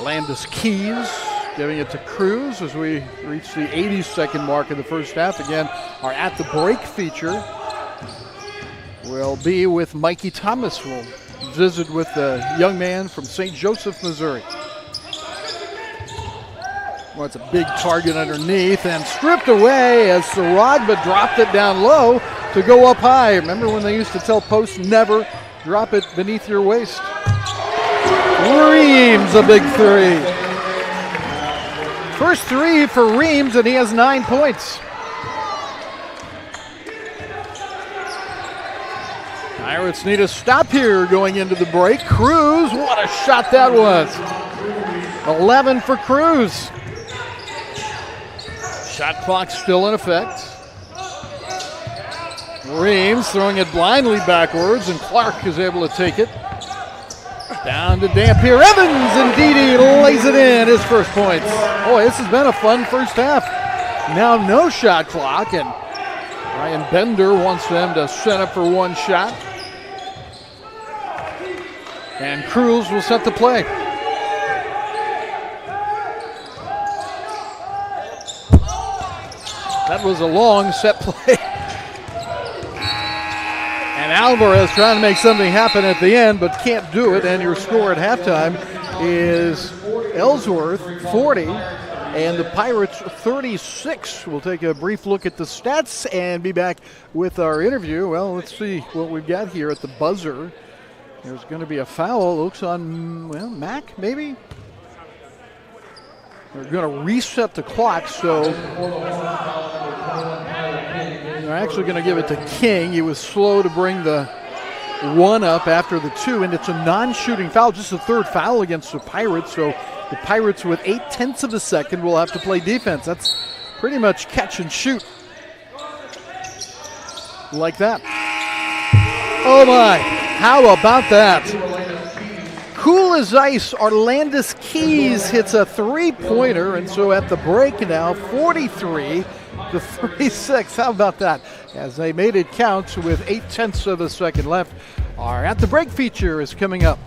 Landis Keys giving it to Cruz as we reach the 82nd mark of the first half. Again, our At the Break feature will be with Mikey Thomas. We'll visit with the young man from St. Joseph, Missouri. Well, it's a big target underneath and stripped away as Saragba dropped it down low to go up high. Remember when they used to tell posts, never drop it beneath your waist? Reams, a big three. First three for Reams, and he has 9 points. Pirates need a stop here going into the break. Cruz, what a shot that was. 11 for Cruz. Shot clock still in effect. Reams throwing it blindly backwards, and Clark is able to take it. Down to Dampier. Evans, indeed, he lays it in, his first points. Boy, this has been a fun first half. Now no shot clock, and Ryan Bender wants them to set up for one shot. And Cruz will set the play. That was a long set play. And Alvarez trying to make something happen at the end, but can't do it. And your score at halftime is Ellsworth 40 and the Pirates 36. We'll take a brief look at the stats and be back with our interview. Well, let's see what we've got here at the buzzer. There's going to be a foul. Looks on, well, Mack, maybe? They're going to reset the clock, so they're actually going to give it to King. He was slow to bring the one up after the two, and it's a non-shooting foul, just the third foul against the Pirates, so the Pirates with 0.8 of a second will have to play defense. That's pretty much catch and shoot. Like that. Oh my, how about that? Cool as ice, Arlandis Keys hits a three-pointer, and so at the break now, 43-36. How about that? As they made it count with 0.8 of a second left. Our At the Break feature is coming up.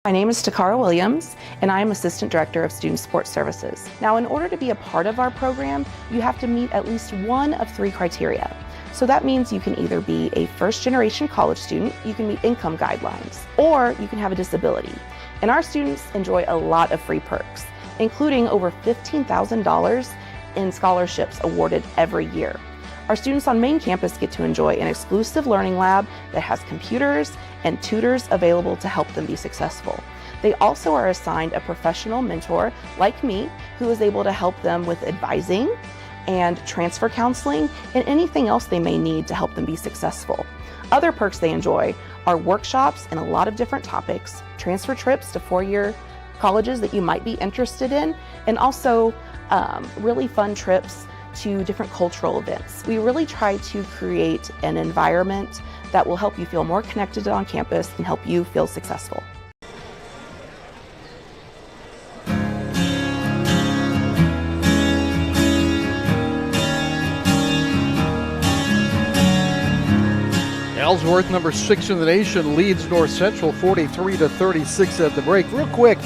My name is Takara Williams, and I am Assistant Director of Student Support Services. Now, in order to be a part of our program, you have to meet at least one of three criteria. So that means you can either be a first-generation college student, you can meet income guidelines, or you can have a disability. And our students enjoy a lot of free perks, including over $15,000 in scholarships awarded every year. Our students on main campus get to enjoy an exclusive learning lab that has computers and tutors available to help them be successful. They also are assigned a professional mentor like me who is able to help them with advising and transfer counseling and anything else they may need to help them be successful. Other perks they enjoy are workshops in a lot of different topics, transfer trips to four-year colleges that you might be interested in, and also really fun trips to different cultural events. We really try to create an environment that will help you feel more connected on campus and help you feel successful. Ellsworth, number 6 in the nation, leads North Central 43-36 at the break. Real quick,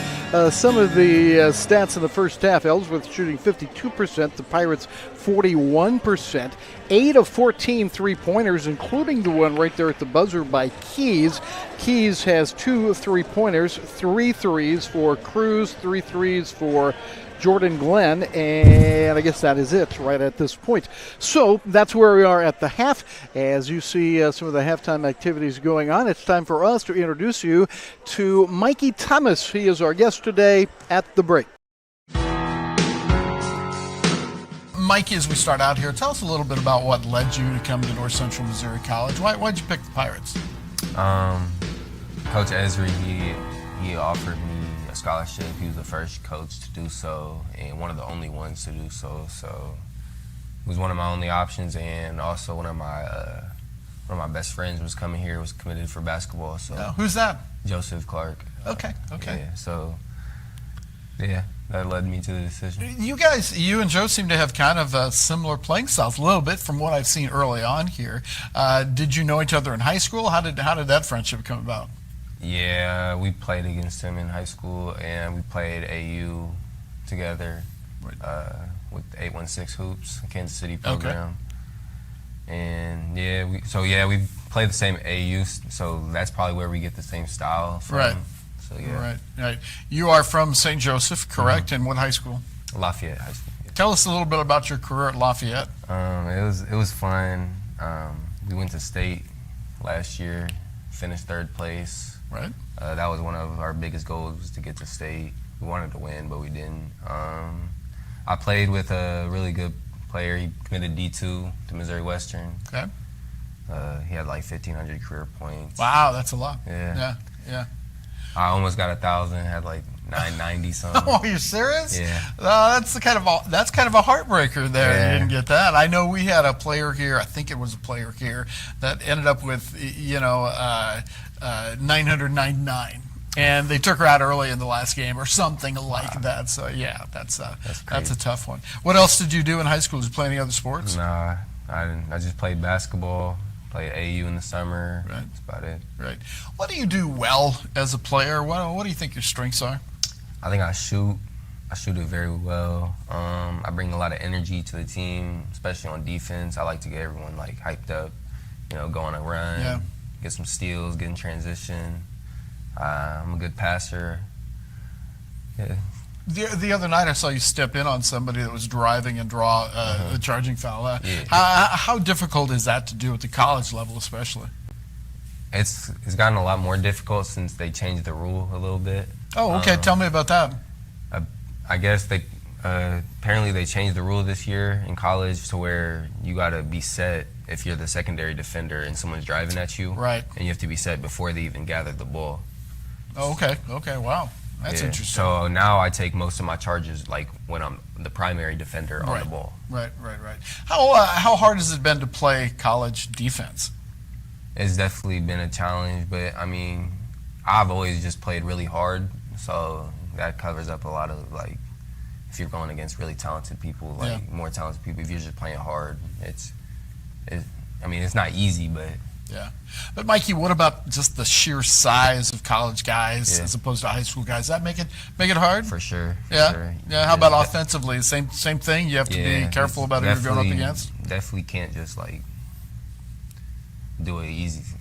some of the stats in the first half. Ellsworth shooting 52%, the Pirates 41%. 8 of 14 three-pointers, including the one right there at the buzzer by Keys. Keys has 2 three-pointers, 3 threes for Cruz, 3 threes for Jordan Glenn, and I guess that is it right at this point. So that's where we are at the half. As you see some of the halftime activities going on, it's time for us to introduce you to Mikey Thomas. He is our guest today at the break. Mikey, as we start out here, tell us a little bit about what led you to come to North Central Missouri College. Why'd you pick the Pirates? Coach Esri, he offered me a scholarship. He was the first coach to do so and one of the only ones to do so. So it was one of my only options, and also one of my best friends was coming here, was committed for basketball. So who's that? Joseph Clark. Okay. Yeah, so yeah, that led me to the decision. You and Joe seem to have kind of similar playing styles a little bit from what I've seen early on here. Did you know each other in high school? How did that friendship come about? Yeah, we played against him in high school, and we played AU together with 816 Hoops, Kansas City program. Okay. And we play the same AU, so that's probably where we get the same style from. Right. So yeah. Right. You are from St. Joseph, correct? Mm-hmm. And what high school? Lafayette High School. Yeah. Tell us a little bit about your career at Lafayette. It was fun. We went to state last year, finished 3rd place. Right. That was one of our biggest goals, was to get to state. We wanted to win, but we didn't. I played with a really good player. He committed D2 to Missouri Western. Okay. He had like 1,500 career points. Wow, that's a lot. Yeah. Yeah. I almost got 1,000. Had like 990 something. Oh, are you serious? Yeah. That's kind of a heartbreir there. Yeah. You didn't get that. I know we had a player here. I think it was a player here that ended up with 999, and they took her out early in the last game or something like that. So yeah, that's a tough one. What else did you do in high school? Did you play any other sports? Nah, I didn't. I just played basketball. Played AU in the summer. Right. That's about it. Right. What do you do well as a player? What do you think your strengths are? I think I shoot it very well. I bring a lot of energy to the team, especially on defense. I like to get everyone like hyped up, go on a run, get some steals, get in transition. I'm a good passer. Yeah. The other night I saw you step in on somebody that was driving and draw a charging foul. Yeah. How difficult is that to do at the college level, especially? It's gotten a lot more difficult since they changed the rule a little bit. Oh, okay. Tell me about that. I guess they apparently they changed the rule this year in college to where you got to be set if you're the secondary defender and someone's driving at you. Right. And you have to be set before they even gather the ball. Oh, okay. Okay. Wow. That's interesting. So now I take most of my charges like when I'm the primary defender on the ball. Right. How hard has it been to play college defense? It's definitely been a challenge, but I mean, I've always just played really hard, so that covers up a lot of like if you're going against really talented people, like more talented people. If you're just playing hard, it's not easy, but. Yeah. But Mikey, what about just the sheer size of college guys as opposed to high school guys? Does that make it hard? For sure. Yeah. How about offensively? Same thing. You have to be careful about who you're going up against. Definitely can't just like do an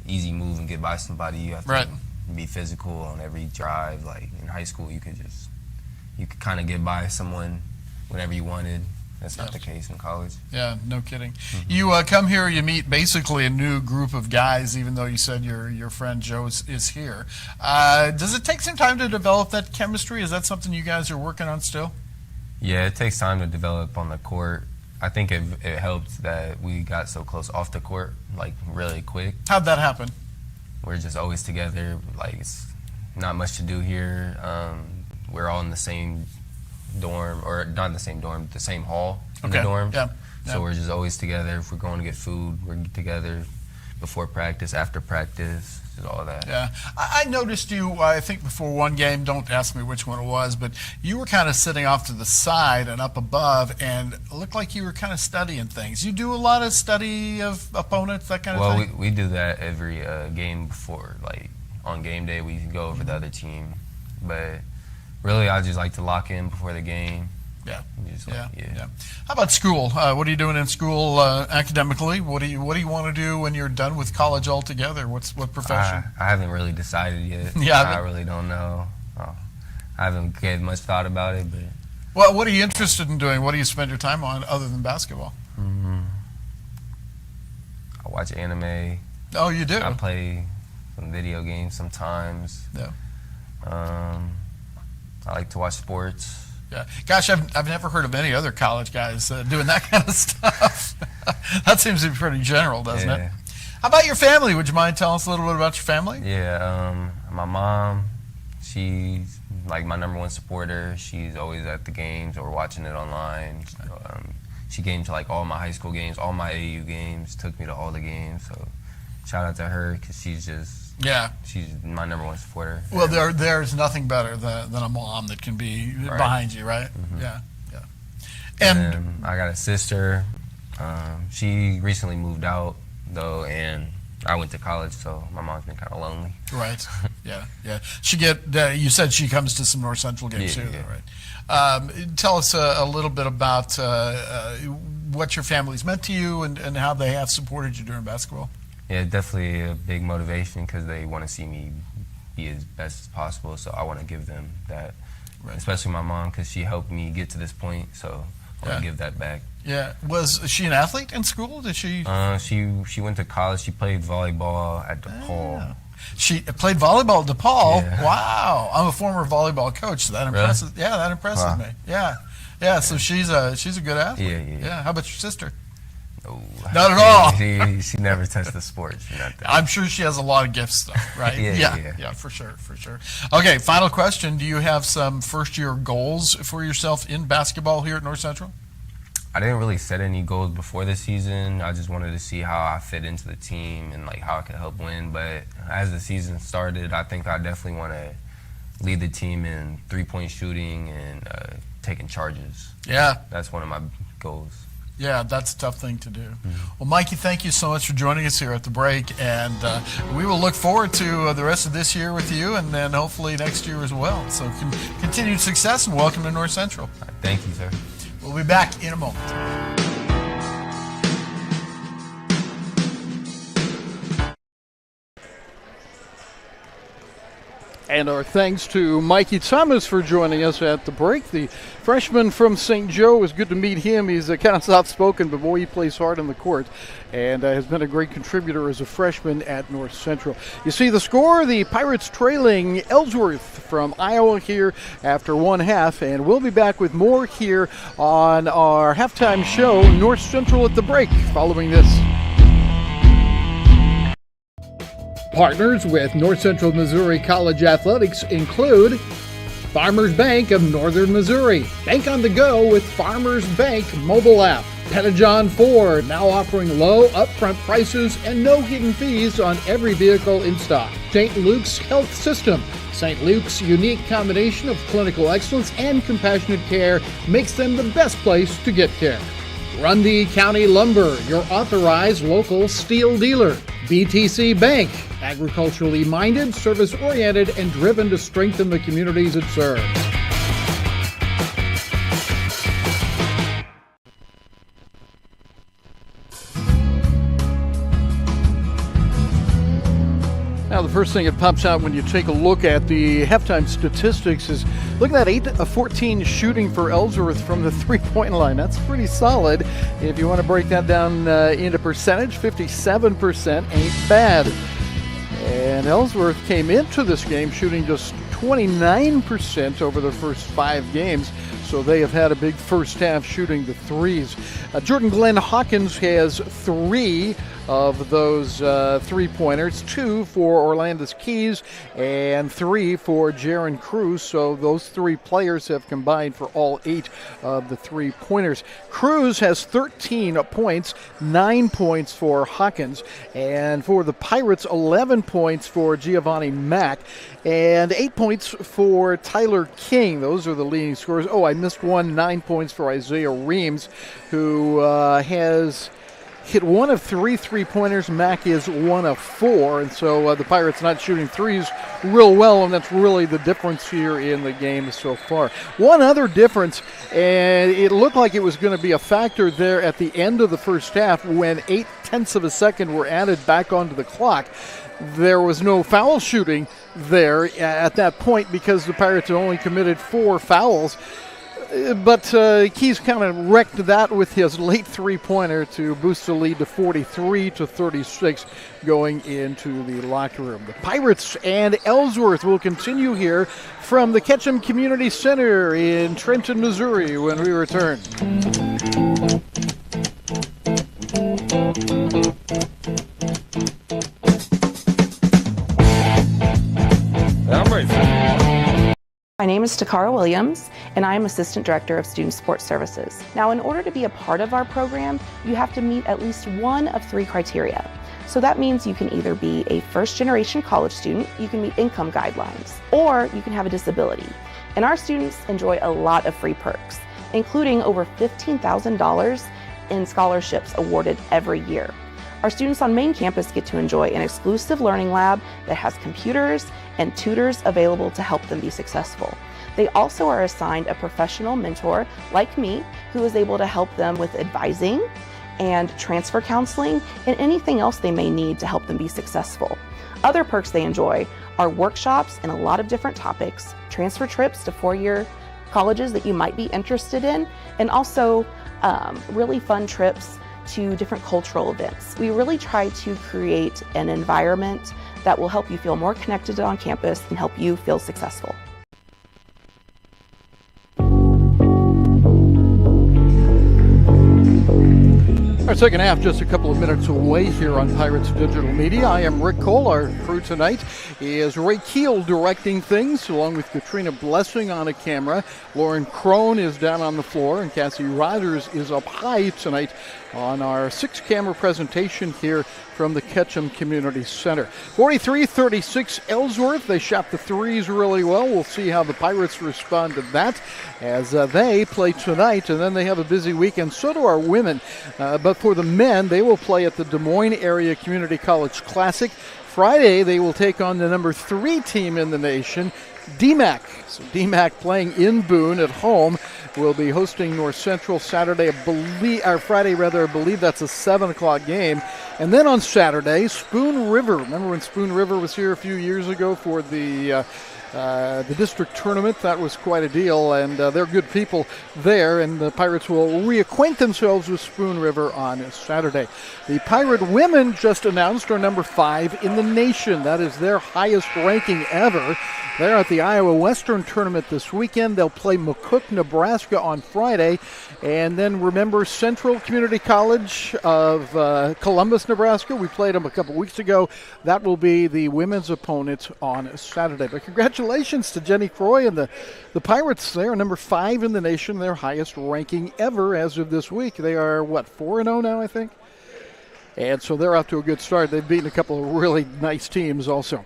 easy move and get by somebody. You have to be physical on every drive. Like in high school, you could kind of get by someone whenever you wanted. That's not the case in college. Yeah, no kidding. Mm-hmm. You come here, you meet basically a new group of guys, even though you said your friend Joe is here. Does it take some time to develop that chemistry? Is that something you guys are working on still? Yeah, it takes time to develop on the court. I think it helped that we got so close off the court, like really quick. How'd that happen? We're just always together. Like it's not much to do here. We're all in the same dorm, or not in the same dorm, the same hall in the dorm. Yeah. So we're just always together. If we're going to get food, we're together before practice, after practice, just all that. Yeah. I noticed you, I think before one game, don't ask me which one it was, but you were kind of sitting off to the side and up above, and it looked like you were kind of studying things. You do a lot of study of opponents, that kind of thing? Well, we do that every game before. Like, on game day, we go over the other team. But really, I just like to lock in before the game. Yeah. Yeah. How about school? What are you doing in school academically? What do you want to do when you're done with college altogether? What profession? I haven't really decided yet. Yeah, I really don't know. I haven't gave much thought about it, but. Well, what are you interested in doing? What do you spend your time on other than basketball? I watch anime. Oh, you do? I play some video games sometimes. Yeah. I like to watch sports. Yeah, gosh, I've never heard of any other college guys doing that kind of stuff. That seems to be pretty general, doesn't it? How about your family? Would you mind telling us a little bit about your family? Yeah, my mom, she's like my #1 supporter. She's always at the games or watching it online. She came to like all my high school games, all my AU games, took me to all the games. So shout out to her because she's my #1 supporter. Well, there's nothing better than a mom that can be behind you, right? Mm-hmm. Yeah. And I got a sister. She recently moved out though, and I went to college, so my mom's been kind of lonely. Right. Yeah. You said she comes to some North Central games too, right? Tell us a little bit about what your family's meant to you and how they have supported you during basketball. Yeah, definitely a big motivation because they want to see me be as best as possible. So I want to give them that, especially my mom because she helped me get to this point. So I want to give that back. Yeah. Was she an athlete in school? Did she? She went to college. She played volleyball at DePaul. She played volleyball at DePaul. Yeah. Wow. I'm a former volleyball coach, so that impresses. Really? Yeah, that impresses me. Yeah. So she's a good athlete. Yeah. How about your sister? No. Not at all. She never touched the sport. I'm sure she has a lot of gifts, though, right? Yeah, for sure. Okay, final question. Do you have some first-year goals for yourself in basketball here at North Central? I didn't really set any goals before the season. I just wanted to see how I fit into the team and like how I could help win. But as the season started, I think I definitely want to lead the team in three-point shooting and taking charges. Yeah. That's one of my goals. Yeah, that's a tough thing to do. Well, Mikey, thank you so much for joining us here at the break, and we will look forward to the rest of this year with you, and then hopefully next year as well. So continued success, and welcome to North Central. Thank you, sir. We'll be back in a moment. And our thanks to Mikey Thomas for joining us at the break. The freshman from St. Joe, it was good to meet him. He's kind of soft-spoken, but boy, he plays hard on the court and has been a great contributor as a freshman at North Central. You see the score, the Pirates trailing Ellsworth from Iowa here after one half, and we'll be back with more here on our halftime show, North Central at the break, following this. Partners with North Central Missouri College Athletics include Farmers Bank of Northern Missouri. Bank on the go with Farmers Bank mobile app. Pentagon Ford now offering low upfront prices and no hidden fees on every vehicle in stock. St. Luke's Health System. St. Luke's unique combination of clinical excellence and compassionate care makes them the best place to get care. Grundy County Lumber, your authorized local steel dealer. BTC Bank, agriculturally minded, service-oriented, and driven to strengthen the communities it serves. Now, the first thing that pops out when you take a look at the halftime statistics is look at that 8 of 14 shooting for Ellsworth from the three-point line. That's pretty solid. If you want to break that down into percentage, 57% ain't bad. And Ellsworth came into this game shooting just 29% over the first 5 games. So they have had a big first half shooting the threes. Jordan Glenn Hawkins has 3 of those 3-pointers, 2 for Orlando's Keys and 3 for Jaron Cruz. So those 3 players have combined for all 8 of the 3-pointers. Cruz has 13 points, 9 points for Hawkins, and for the Pirates, 11 points for Giovanni Mack, and 8 points for Tyler King. Those are the leading scorers. Oh, I missed one, 9 points for Isaiah Reams, who has hit 1 of 3 3-pointers. Mack is 1 of 4, and so the Pirates not shooting threes real well, and that's really the difference here in the game so far. One other difference, and it looked like it was going to be a factor there at the end of the first half when 0.8 of a second were added back onto the clock. There was no foul shooting there at that point because the Pirates had only committed 4 fouls. But Keys kind of wrecked that with his late 3-pointer to boost the lead to 43-36 going into the locker room. The Pirates and Ellsworth will continue here from the Ketchum Community Center in Trenton, Missouri when we return. I'm ready. My name is Takara Williams, and I am Assistant Director of Student Sports Services. Now, in order to be a part of our program, you have to meet at least one of 3 criteria. So that means you can either be a first-generation college student, you can meet income guidelines, or you can have a disability. And our students enjoy a lot of free perks, including over $15,000 in scholarships awarded every year. Our students on main campus get to enjoy an exclusive learning lab that has computers and tutors available to help them be successful. They also are assigned a professional mentor like me who is able to help them with advising and transfer counseling and anything else they may need to help them be successful. Other perks they enjoy are workshops in a lot of different topics, transfer trips to 4-year colleges that you might be interested in, and also really fun trips to different cultural events. We really try to create an environment that will help you feel more connected on campus and help you feel successful. Our second half just a couple of minutes away here on Pirates Digital Media. I am Rick Cole. Our crew tonight is Ray Keel directing things, along with Katrina Blessing on a camera. Lauren Crone is down on the floor, and Cassie Rogers is up high tonight on our 6-camera presentation here from the Ketchum Community Center. 43-36 Ellsworth. They shot the threes really well. We'll see how the Pirates respond to that as they play tonight, and then they have a busy weekend. So do our women. But for the men, they will play at the Des Moines Area Community College Classic. Friday, they will take on the number 3 team in the nation, DMAC. So DMAC playing in Boone at home. Will be hosting North Central Friday, I believe that's a 7 o'clock game. And then on Saturday, Spoon River. Remember when Spoon River was here a few years ago for the district tournament? That was quite a deal, and they're good people there, and the Pirates will reacquaint themselves with Spoon River on Saturday. The Pirate women just announced are number 5 in the nation. That is their highest ranking ever. They're at the Iowa Western Tournament this weekend. They'll play McCook, Nebraska on Friday. And then remember Central Community College of Columbus, Nebraska. We played them a couple weeks ago. That will be the women's opponent on Saturday. But congratulations to Jenny Croy and the Pirates. They are number 5 in the nation, their highest ranking ever as of this week. They are, 4-0 now, I think? And so they're off to a good start. They've beaten a couple of really nice teams also.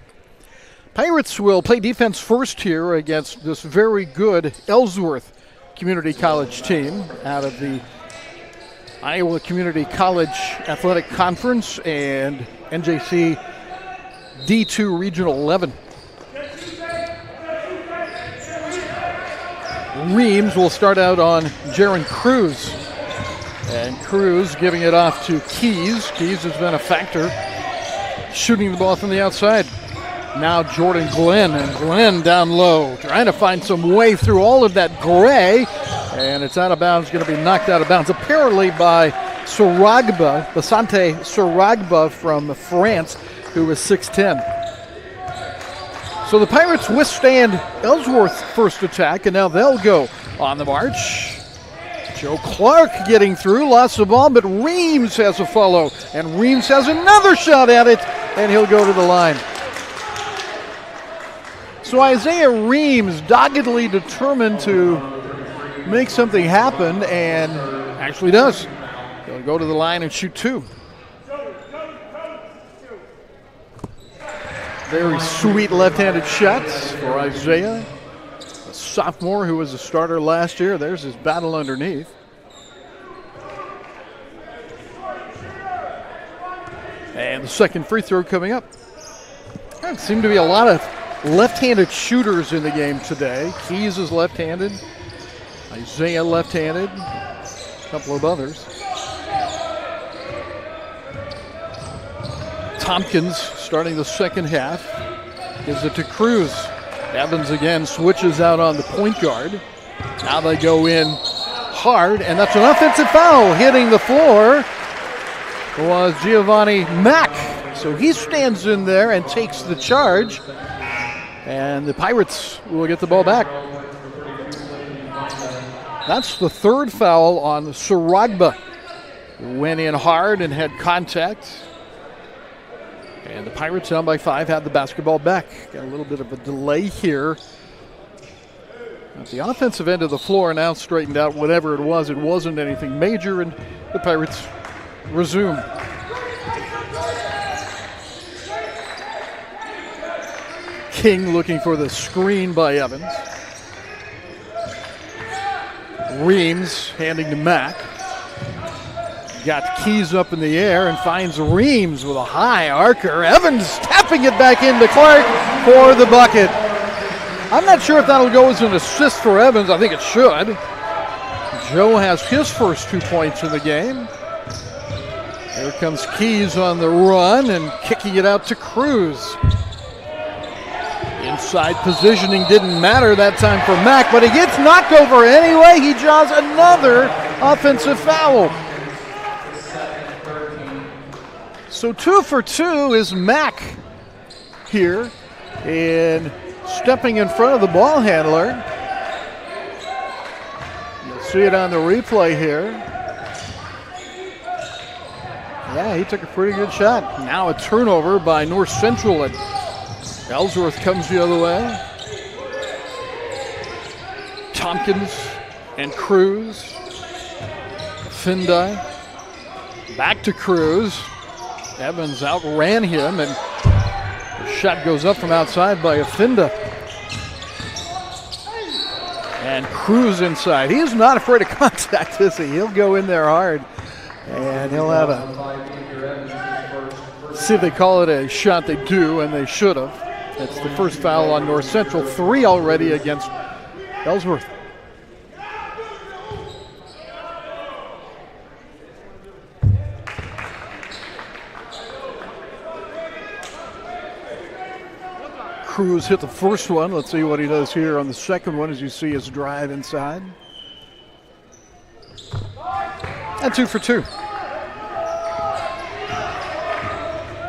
Pirates will play defense first here against this very good Ellsworth Community College team out of the Iowa Community College Athletic Conference and NJC D2 Regional 11. Reams will start out on Jaron Cruz. And Cruz giving it off to Keys. Keys has been a factor shooting the ball from the outside. Now Jordan Glenn, and Glenn down low, trying to find some way through all of that gray, and it's out of bounds, going to be knocked out of bounds, apparently by Soragba, Basante Soragba from France, who is 6'10". So the Pirates withstand Ellsworth's first attack, and now they'll go On the march, Joe Clark getting through, lost the ball, but Reams has a follow, and Reams has another shot at it, and he'll go to the line. So Isaiah Reams doggedly determined to make something happen, and actually does. He'll go to the line and shoot 2. Very sweet left-handed shots for Isaiah, a sophomore who was a starter last year. There's his battle underneath. And the second free throw coming up. There seem to be a lot of left-handed shooters in the game today. Keys is left-handed. Isaiah left-handed. A couple of others. Tompkins starting the second half. Gives it to Cruz. Evans again switches out on the point guard. Now they go in hard, and that's an offensive foul. Hitting the floor was Giovanni Mack. So he stands in there and takes the charge. And the Pirates will get the ball back. That's the third foul on Saragba. Went in hard and had contact. And the Pirates down by 5 have the basketball back. Got a little bit of a delay here. At the offensive end of the floor now straightened out. Whatever it wasn't anything major, and the Pirates resume. King looking for the screen by Evans. Reams handing to Mack. Got Keys up in the air and finds Reams with a high arcer. Evans tapping it back into Clark for the bucket. I'm not sure if that'll go as an assist for Evans. I think it should. Joe has his first 2 points in the game. Here comes Keys on the run and kicking it out to Cruz. Inside positioning didn't matter that time for Mack, but he gets knocked over anyway. He draws another offensive foul. So 2 for 2 is Mack here, and stepping in front of the ball handler. You'll see it on the replay here. Yeah, he took a pretty good shot. Now a turnover by North Central, and Ellsworth comes the other way. Tompkins and Cruz. Finda back to Cruz. Evans outran him, and the shot goes up from outside by Afinda. And Cruz inside. He is not afraid of contact, is he? He'll go in there hard, and he'll have see if they call it a shot. They do, and they should have. That's the first foul on North Central. 3 already against Ellsworth. Cruz hit the first one. Let's see what he does here on the second one as you see his drive inside. And 2 for 2.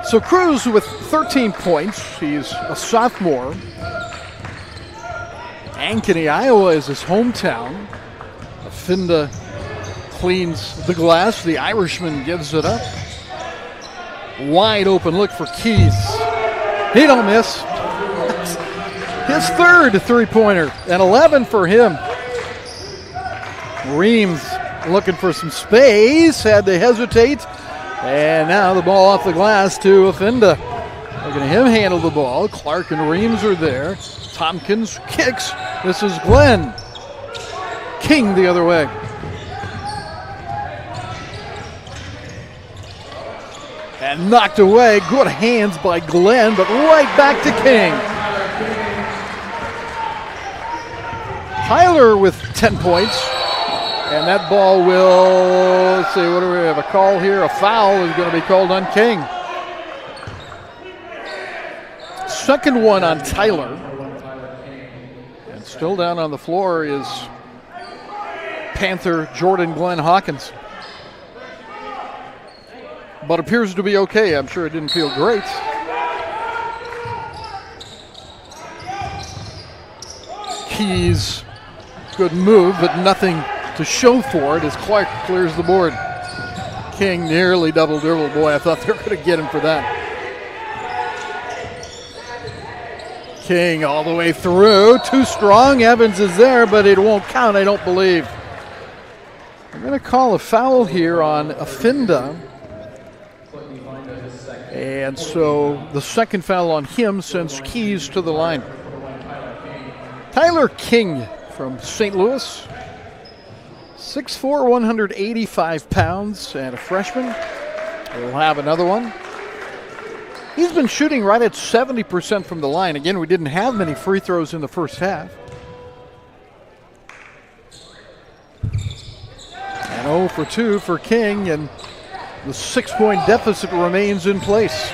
So Cruz with 13 points. He's a sophomore. Ankeny, Iowa is his hometown. Afinda cleans the glass. The Irishman gives it up. Wide open look for Keys. He don't miss. His third three-pointer, and 11 for him. Reams looking for some space, had to hesitate, and now the ball off the glass to Afinda. Look at him handle the ball. Clark and Reams are there. Tompkins kicks. This is Glenn. King the other way. And knocked away. Good hands by Glenn, but right back to King. Tyler with 10 points, and that ball will, let's see, what do we have, a call here? A foul is going to be called on King. Second one on Tyler. And still down on the floor is Panther Jordan Glenn Hawkins. But appears to be okay. I'm sure it didn't feel great. Keys Good move, but nothing to show for it as Clark clears the board. King nearly double dribble. Boy, I thought they were going to get him for that. King all the way through. Too strong. Evans is there, but it won't count, I don't believe. I'm going to call a foul here on Afinda. And so the second foul on him sends Keys to the line. Tyler King from St. Louis. 6'4", 185 pounds, and a freshman. We'll have another one. He's been shooting right at 70% from the line. Again, we didn't have many free throws in the first half. And 0 for 2 for King, and the 6-point deficit remains in place.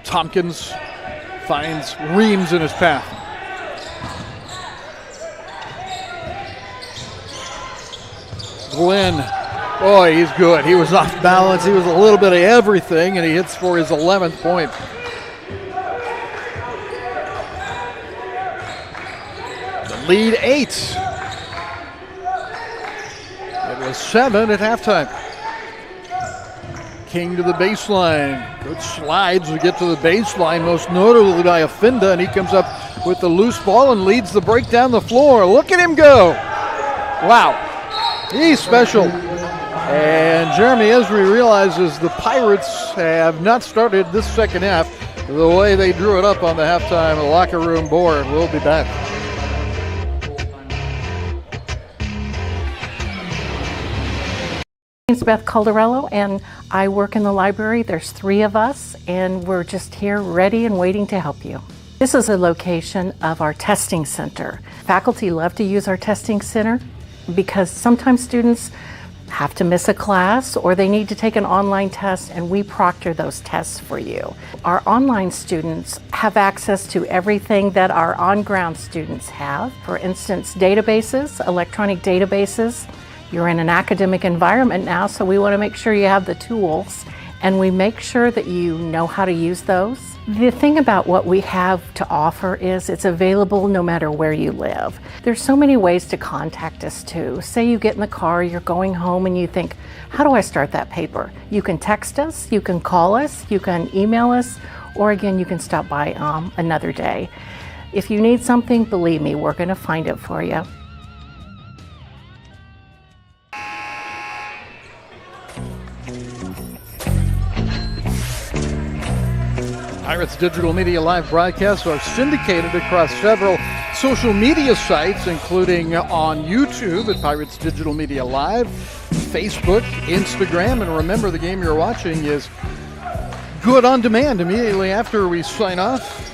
Tompkins finds Reams in his path. Glenn, boy, he's good. He was off balance. He was a little bit of everything, and he hits for his 11th point. The lead 8. It was 7 at halftime. King to the baseline. Good slides to get to the baseline, most notably by Afinda, and he comes up with the loose ball and leads the break down the floor. Look at him go. Wow. He's special. And Jeremy Esri realizes the Pirates have not started this second half the way they drew it up on the halftime locker room board. We'll be back. My name's Beth Caldarello, and I work in the library. There's 3 of us, and we're just here ready and waiting to help you. This is a location of our testing center. Faculty love to use our testing center because sometimes students have to miss a class or they need to take an online test, and we proctor those tests for you. Our online students have access to everything that our on-ground students have. For instance, databases, electronic databases. You're in an academic environment now, so we want to make sure you have the tools, and we make sure that you know how to use those. The thing about what we have to offer is it's available no matter where you live. There's so many ways to contact us too. Say you get in the car, you're going home, and you think, how do I start that paper? You can text us, you can call us, you can email us, or again, you can stop by another day. If you need something, believe me, we're going to find it for you. Pirates Digital Media Live broadcasts are syndicated across several social media sites, including on YouTube at Pirates Digital Media Live, Facebook, Instagram, and remember, the game you're watching is good on demand immediately after we sign off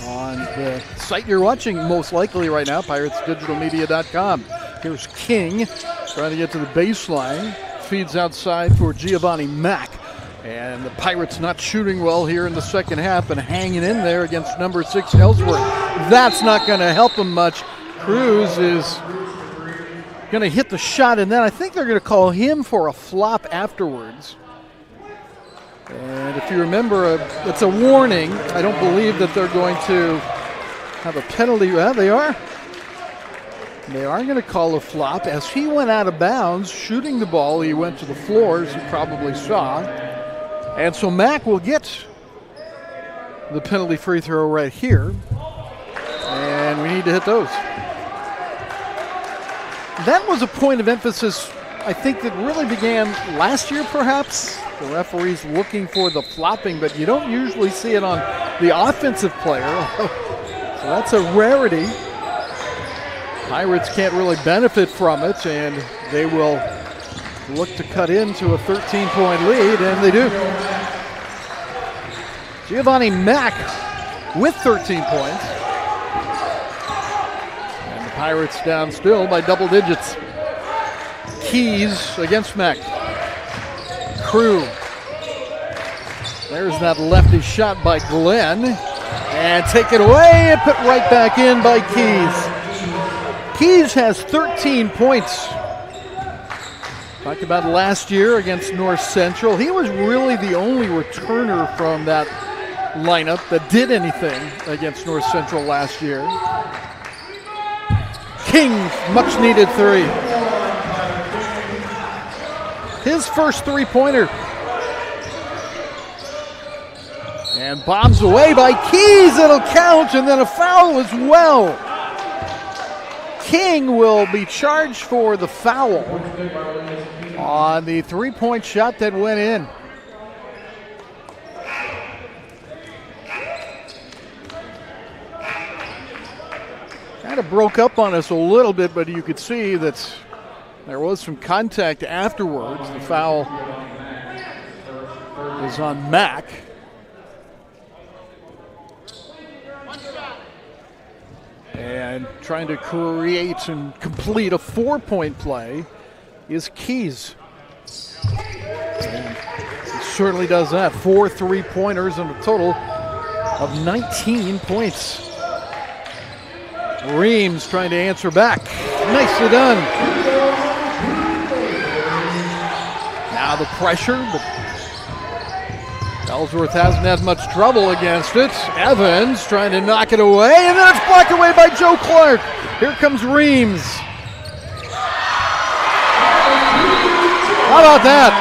on the site you're watching most likely right now, piratesdigitalmedia.com. Here's King trying to get to the baseline, feeds outside for Giovanni Mack. And the Pirates not shooting well here in the second half and hanging in there against number 6 Ellsworth. That's not going to help them much. Cruz is going to hit the shot, and then I think they're going to call him for a flop afterwards. And if you remember, it's a warning. I don't believe that they're going to have a penalty. Well, they are. They are going to call a flop. As he went out of bounds, shooting the ball, he went to the floor, as you probably saw. And so Mack will get the penalty free throw right here. And we need to hit those. That was a point of emphasis, I think, that really began last year, perhaps. The referees looking for the flopping, but you don't usually see it on the offensive player. So that's a rarity. Pirates can't really benefit from it, and they will look to cut into a 13-point lead, and they do. Giovanni Mack with 13 points. And the Pirates down still by double digits. Keys against Mack. Crew. There's that lefty shot by Glenn. And take it away and put right back in by Keys. Keys has 13 points. Talked about last year against North Central. He was really the only returner from that lineup that did anything against North Central last year. King, much needed three. His first three-pointer. And bombs away by Keys. It'll count, and then a foul as well. King will be charged for the foul on the three-point shot that went in. Kind of broke up on us a little bit, but you could see that there was some contact afterwards. The foul is on Mack. And trying to create and complete a four-point play is Keys. And he certainly does that. 4 3-pointers and a total of 19 points. Reams trying to answer back. Nicely done. Now the pressure, but Ellsworth hasn't had much trouble against it. Evans trying to knock it away, and then it's blocked away by Joe Clark. Here comes Reams. How about that?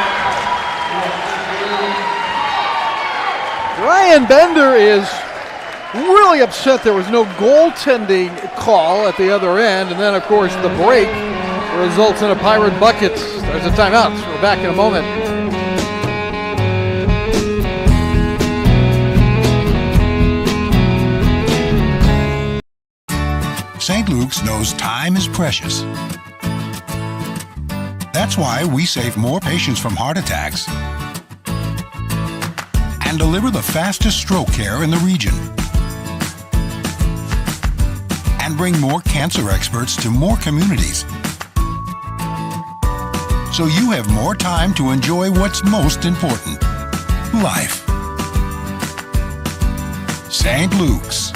Ryan Bender is really upset there was no goaltending call at the other end, and then of course the break results in a Pirate bucket. There's a timeout. So we're back in a moment. St. Luke's knows time is precious. That's why we save more patients from heart attacks and deliver the fastest stroke care in the region, and bring more cancer experts to more communities, so you have more time to enjoy what's most important: life. St. Luke's.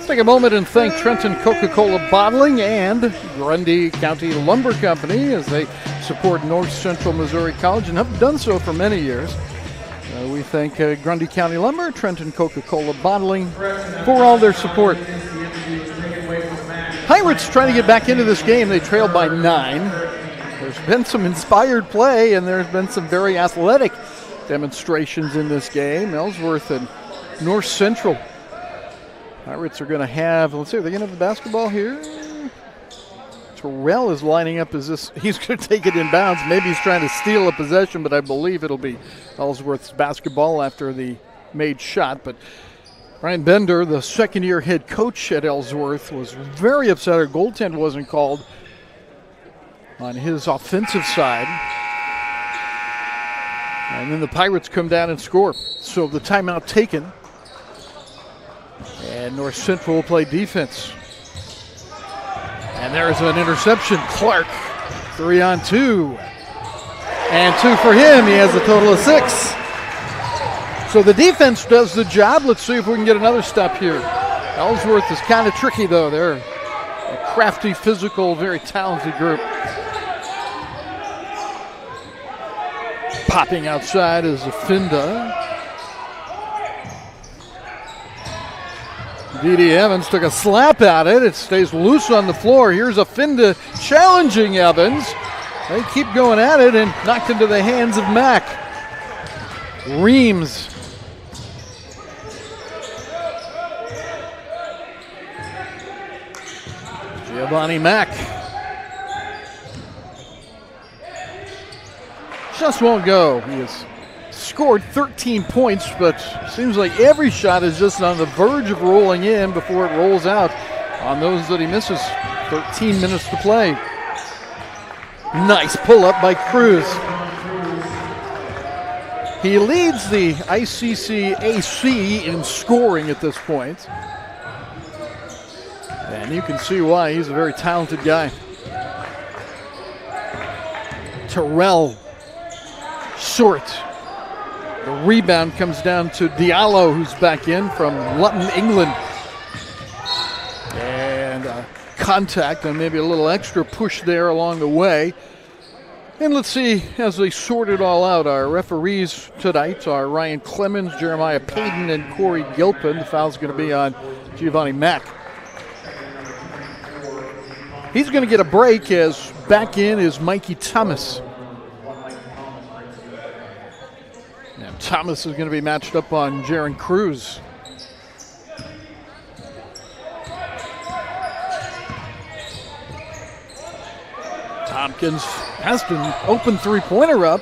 Take a moment and thank Trenton Coca-Cola Bottling and Grundy County Lumber Company as they support North Central Missouri College and have done so for many years. We thank Grundy County Lumber, Trenton Coca-Cola Bottling for all their support. Pirates trying to get back into this game. They trail by 9. There's been some inspired play, and there's been some very athletic demonstrations in this game. Ellsworth and North Central. Pirates are going to have, let's see, are they going to have the basketball here? Terrell is lining up as this, he's going to take it in bounds. Maybe he's trying to steal a possession, but I believe it'll be Ellsworth's basketball after the made shot. But Ryan Bender, the second-year head coach at Ellsworth, was very upset our goaltend wasn't called on his offensive side. And then the Pirates come down and score. So the timeout taken. And North Central will play defense. And there's an interception. Clark, 3-on-2. And 2 for him. He has a total of 6. So the defense does the job. Let's see if we can get another stop here. Ellsworth is kind of tricky, though. They're a crafty, physical, very talented group. Popping outside is Afinda. D.D. Evans took a slap at it. It stays loose on the floor. Here's Afinda challenging Evans. They keep going at it and knocked into the hands of Mack. Reams. Giovanni Mack. Just won't go. He has scored 13 points, but seems like every shot is just on the verge of rolling in before it rolls out on those that he misses. 13 minutes to play. Nice pull up by Cruz. He leads the ICC-AC in scoring at this point. And you can see why. He's a very talented guy. Terrell, short. The rebound comes down to Diallo, who's back in from Lutton, England. And contact and maybe a little extra push there along the way. And let's see, as they sort it all out, our referees tonight are Ryan Clemens, Jeremiah Payton, and Corey Gilpin. The foul's going to be on Giovanni Mack. He's going to get a break as back in is Mikey Thomas. And Thomas is going to be matched up on Jaron Cruz. Tompkins has an open three-pointer up.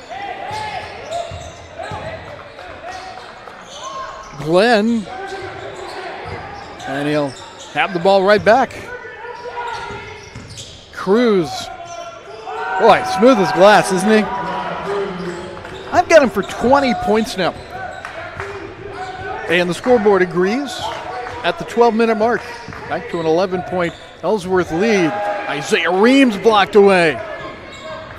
Glenn, and he'll have the ball right back. Cruz, boy, smooth as glass, isn't he? I've got him for 20 points now. And the scoreboard agrees at the 12-minute mark. Back to an 11-point Ellsworth lead. Isaiah Reams blocked away.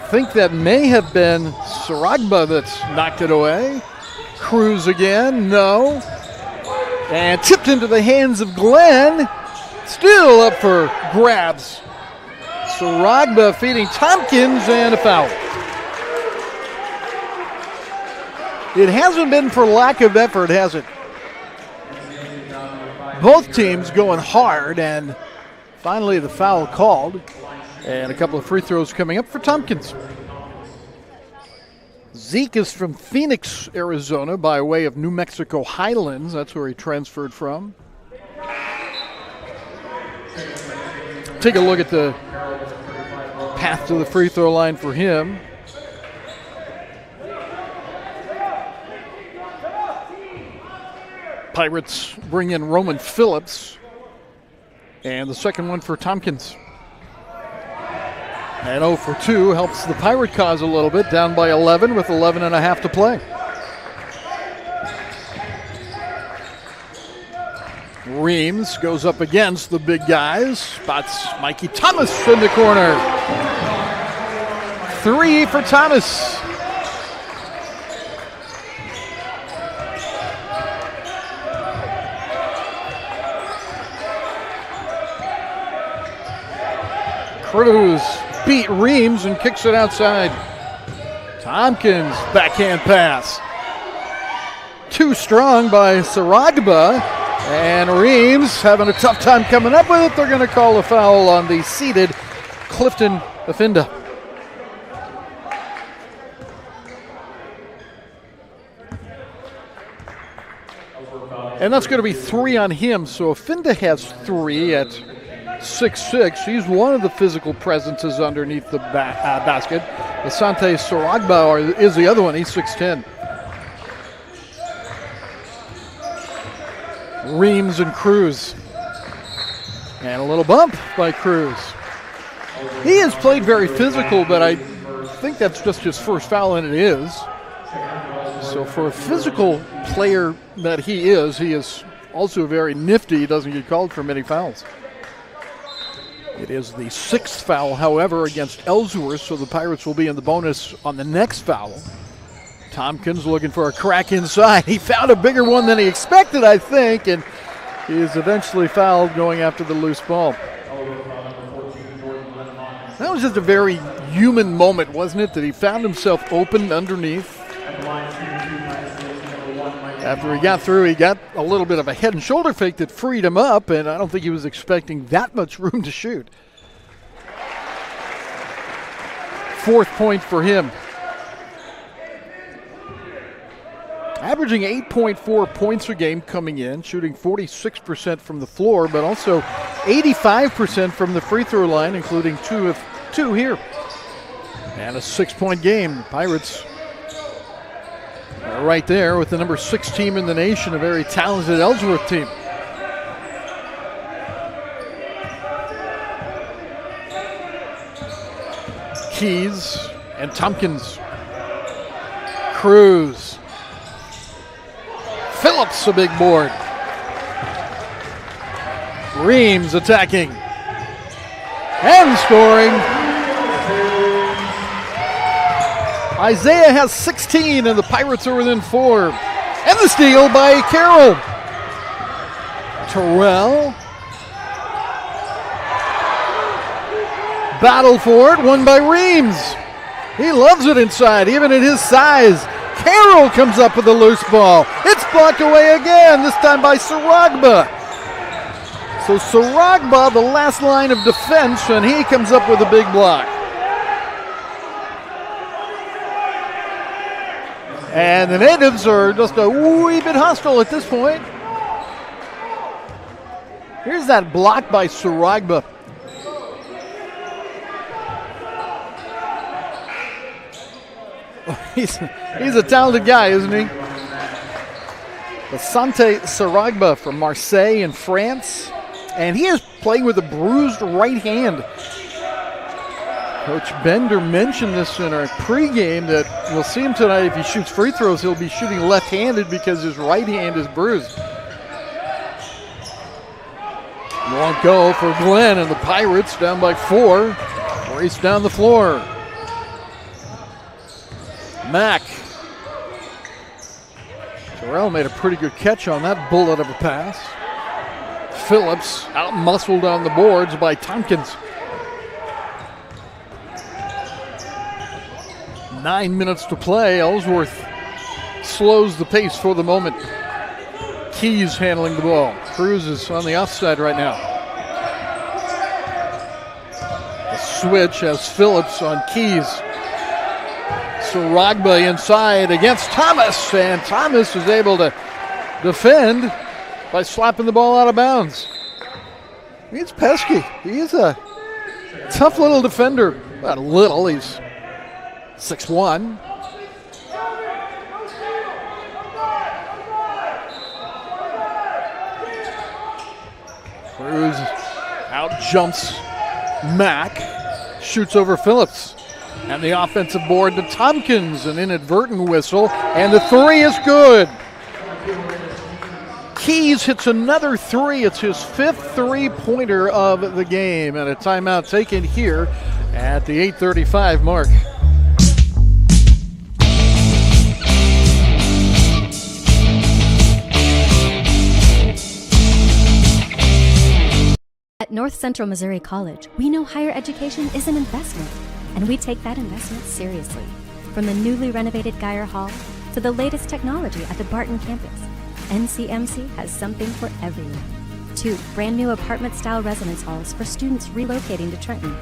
Think that may have been Saragba that's knocked it away. Cruz again, no. And tipped into the hands of Glenn. Still up for grabs. Saragba feeding Tompkins, and a foul. It hasn't been for lack of effort, has it? Both teams going hard, and finally the foul called. And a couple of free throws coming up for Tompkins. Zeke is from Phoenix, Arizona, by way of New Mexico Highlands. That's where he transferred from. Take a look at the path to the free throw line for him. Pirates bring in Roman Phillips. And the second one for Tompkins. And 0 for 2 helps the Pirate cause a little bit, down by 11 with 11 and a half to play. Reams goes up against the big guys, spots Mikey Thomas in the corner. 3 for Thomas. Cruz beat Reams and kicks it outside. Tompkins backhand pass. Too strong by Saragba. And Reams having a tough time coming up with it. They're going to call a foul on the seated Clifton Affinda. And that's going to be 3 on him. So Affinda has 3 at 6'6". He's one of the physical presences underneath the basket. Asante Saragba is the other one. He's 6'10". Reams and Cruz. And a little bump by Cruz. He has played very physical, but I think that's just his first foul, and it is. So for a physical player that he is also very nifty. He doesn't get called for many fouls. It is the 6th foul, however, against Ellsworth, so the Pirates will be in the bonus on the next foul. Tompkins looking for a crack inside. He found a bigger one than he expected, I think, and he is eventually fouled going after the loose ball. That was just a very human moment, wasn't it, that he found himself open underneath. After he got through, he got a little bit of a head and shoulder fake that freed him up, and I don't think he was expecting that much room to shoot. 4th point for him. Averaging 8.4 points a game coming in, shooting 46% from the floor, but also 85% from the free throw line, including 2 of 2 here. And a 6-point game. The Pirates are right there with the number 6 team in the nation, a very talented Ellsworth team. Keys and Tompkins. Cruz. Phillips, a big board. Reams attacking. And scoring. Isaiah has 16, and the Pirates are within 4. And the steal by Carroll. Terrell. Battle for it, won by Reams. He loves it inside, even at his size. Carroll comes up with a loose ball. It's blocked away again, this time by Saragba. So Saragba, the last line of defense, and he comes up with a big block. And the natives are just a wee bit hostile at this point. Here's that block by Saragba. He's a talented guy, isn't he? Asante Saragba from Marseille in France. And he is playing with a bruised right hand. Coach Bender mentioned this in our pregame that we'll see him tonight. If he shoots free throws, he'll be shooting left-handed because his right hand is bruised. Won't go for Glenn, and the Pirates down by 4. Race down the floor. Mack. Terrell made a pretty good catch on that bullet of a pass. Phillips out-muscled on the boards by Tompkins. 9 minutes to play. Ellsworth slows the pace for the moment. Keys handling the ball. Cruz is on the offside right now. The switch has Phillips on Keys. Saragba inside against Thomas, and Thomas is able to defend by slapping the ball out of bounds. He's pesky. He's a tough little defender. Not a little, he's 6'1". Cruz out jumps Mack, shoots over Phillips. And the offensive board to Tompkins, an inadvertent whistle, and the three is good. Keys hits another three. It's his 5th three-pointer of the game, and a timeout taken here at the 8:35 mark. At North Central Missouri College, we know higher education is an investment, and we take that investment seriously. From the newly renovated Geyer Hall to the latest technology at the Barton campus, NCMC has something for everyone. 2 brand new apartment-style residence halls for students relocating to Trenton.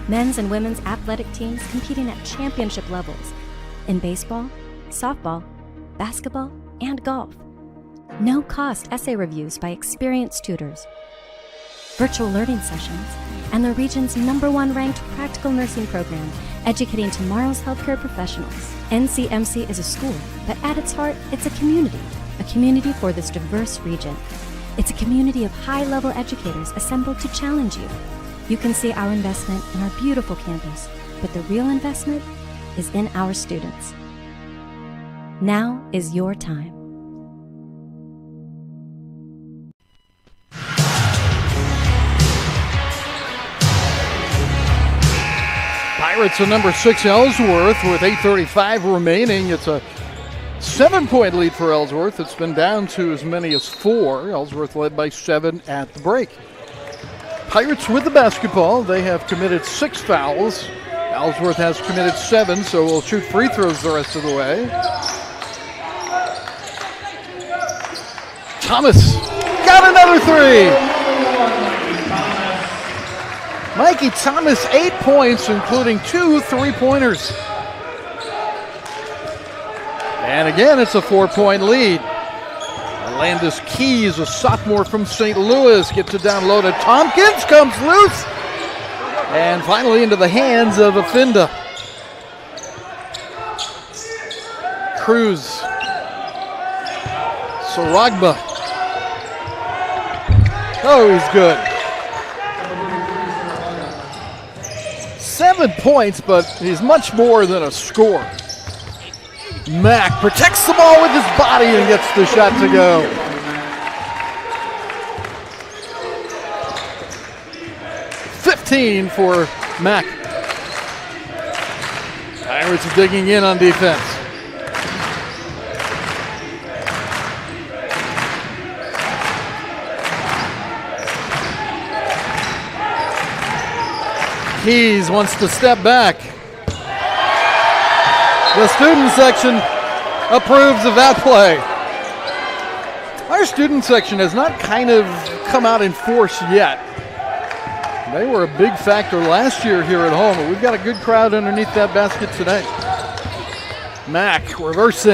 Men's and women's athletic teams competing at championship levels in baseball, softball, basketball, and golf. No-cost essay reviews by experienced tutors. Virtual learning sessions, and the region's #1 ranked practical nursing program, educating tomorrow's healthcare professionals. NCMC is a school, but at its heart, it's a community for this diverse region. It's a community of high-level educators assembled to challenge you. You can see our investment in our beautiful campus, but the real investment is in our students. Now is your time. Pirates are number 6 Ellsworth with 8:35 remaining. It's a 7-point lead for Ellsworth. It's been down to as many as 4. Ellsworth led by 7 at the break. Pirates with the basketball. They have committed 6 fouls. Ellsworth has committed 7, so we'll shoot free throws the rest of the way. Thomas got another 3. Mikey Thomas, 8 points, including 2 3-pointers. And again, it's a 4-point lead. Landis Keys, a sophomore from St. Louis, gets it down low to Tompkins, comes loose, and finally into the hands of Afinda. Cruz. Saragba. Oh, he's good. 7 points, but he's much more than a scorer. Mack protects the ball with his body and gets the shot to go. $15 for Mack. Pirates are digging in on defense. Keys wants to step back. The student section approves of that play. Our student section has not kind of come out in force yet. They were a big factor last year here at home, but we've got a good crowd underneath that basket today. Mack reversing,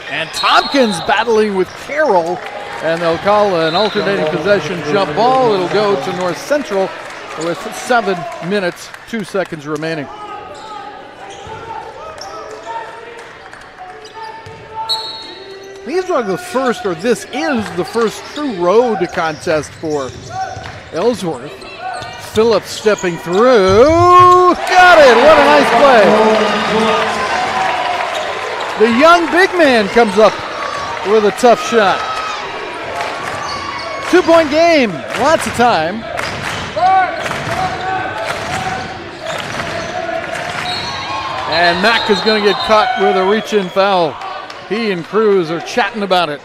and Tompkins battling with Carroll, and they'll call an alternating possession jump ball. It'll go to North Central with 7 minutes, 2 seconds remaining. These are the first, or this is the first true road contest for Ellsworth. Phillips stepping through. Got it. What a nice play. The young big man comes up with a tough shot. 2-point game. Lots of time. And Mack is going to get caught with a reach-in foul. He and Cruz are chatting about it.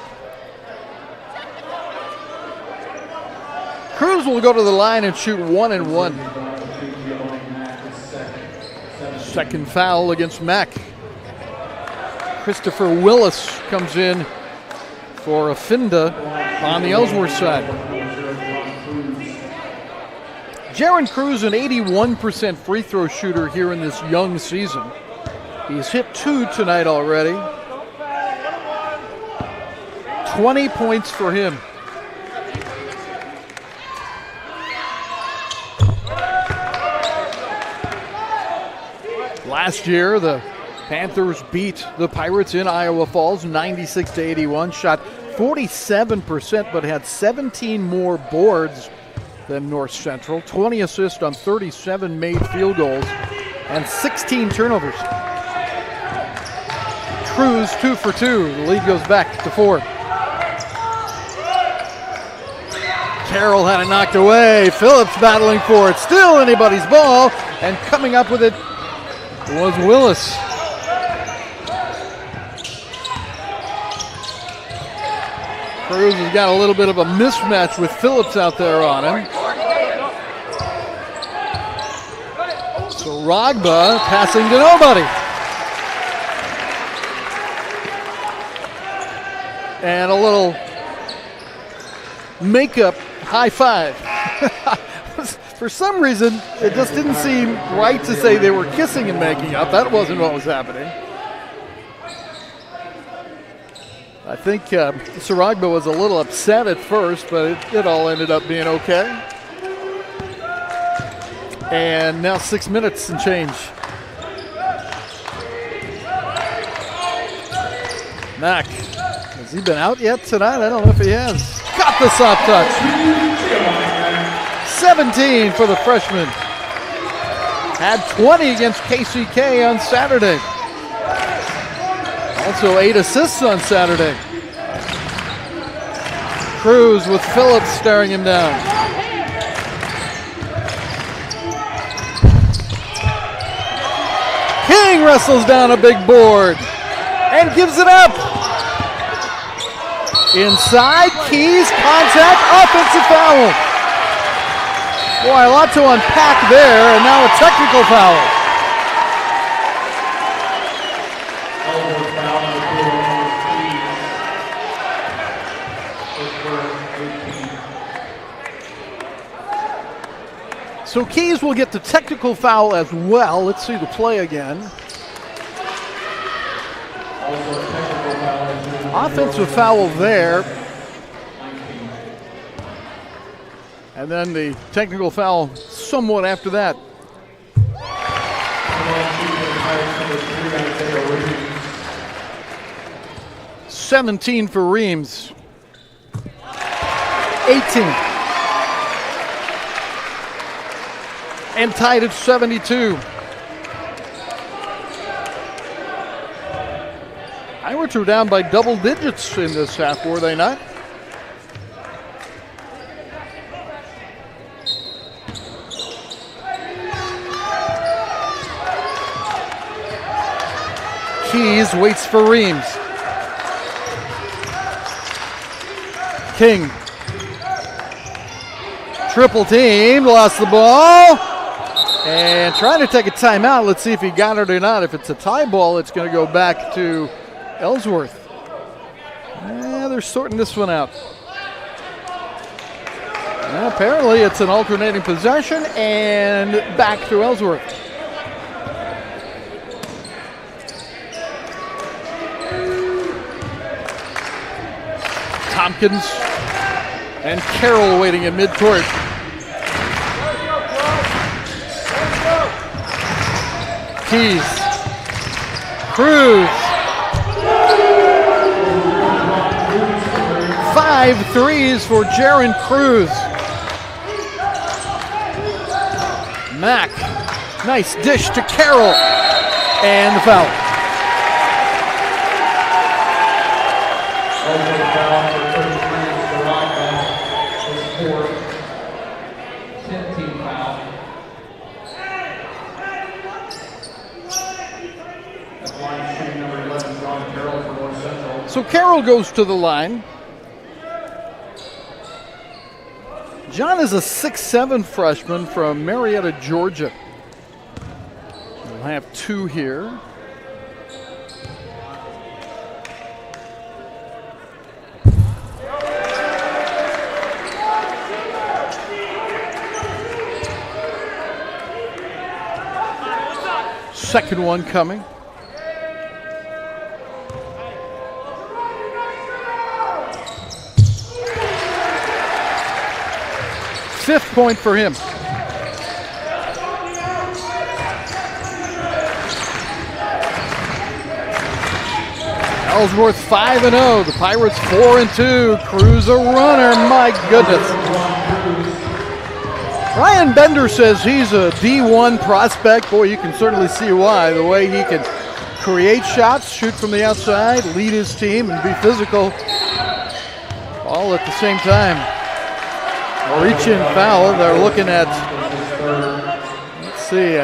Cruz will go to the line and shoot 1 and 1. Second foul against Mack. Christopher Willis comes in for a Finda on the Ellsworth side. Jaron Cruz, an 81% free throw shooter here in this young season. He's hit 2 tonight already. 20 points for him. Last year, the Panthers beat the Pirates in Iowa Falls 96-81, shot 47%, but had 17 more boards than North Central, 20 assists on 37 made field goals, and 16 turnovers. Cruz 2 for 2. The lead goes back to 4. Carroll had it knocked away. Phillips battling for it. Still anybody's ball, and coming up with it was Willis. Cruz has got a little bit of a mismatch with Phillips out there on him. So Rogba passing to nobody. And a little makeup high five. For some reason, it just didn't seem right to say they were kissing and making up. That wasn't what was happening. I think Saragba was a little upset at first, but it all ended up being okay. And now 6 minutes and change. Mack, has he been out yet tonight? I don't know if he has. Got the soft touch. 17 for the freshman. Had 20 against KCK on Saturday. Also 8 assists on Saturday. Cruz with Phillips staring him down. King wrestles down a big board and gives it up. Inside, Keys, contact, offensive foul. Boy, a lot to unpack there, and now a technical foul. So Keys will get the technical foul as well. Let's see the play again. Offensive foul there. And then the technical foul somewhat after that. $17 for Reams. 18. And tied at 72. Pirates were down by double digits in this half, were they not? Keys waits for Reams. King. Triple team, lost the ball. And trying to take a timeout. Let's see if he got it or not. If it's a tie ball, it's going to go back to Ellsworth. They're sorting this one out. Apparently it's an alternating possession and back to Ellsworth. Tompkins and Carroll waiting at midcourt. Keys. Cruz. 5 threes for Jaron Cruz. Mack. Nice dish to Carroll. And the foul. So Carroll goes to the line. John is a 6'7" freshman from Marietta, Georgia. We'll have 2 here. Second one coming. Fifth point for him. Ellsworth 5-0. The Pirates 4-2. Cruz a runner. My goodness. Ryan Bender says he's a D1 prospect. Boy, you can certainly see why. The way he can create shots, shoot from the outside, lead his team, and be physical all at the same time. Reach-in foul. They're looking at, let's see,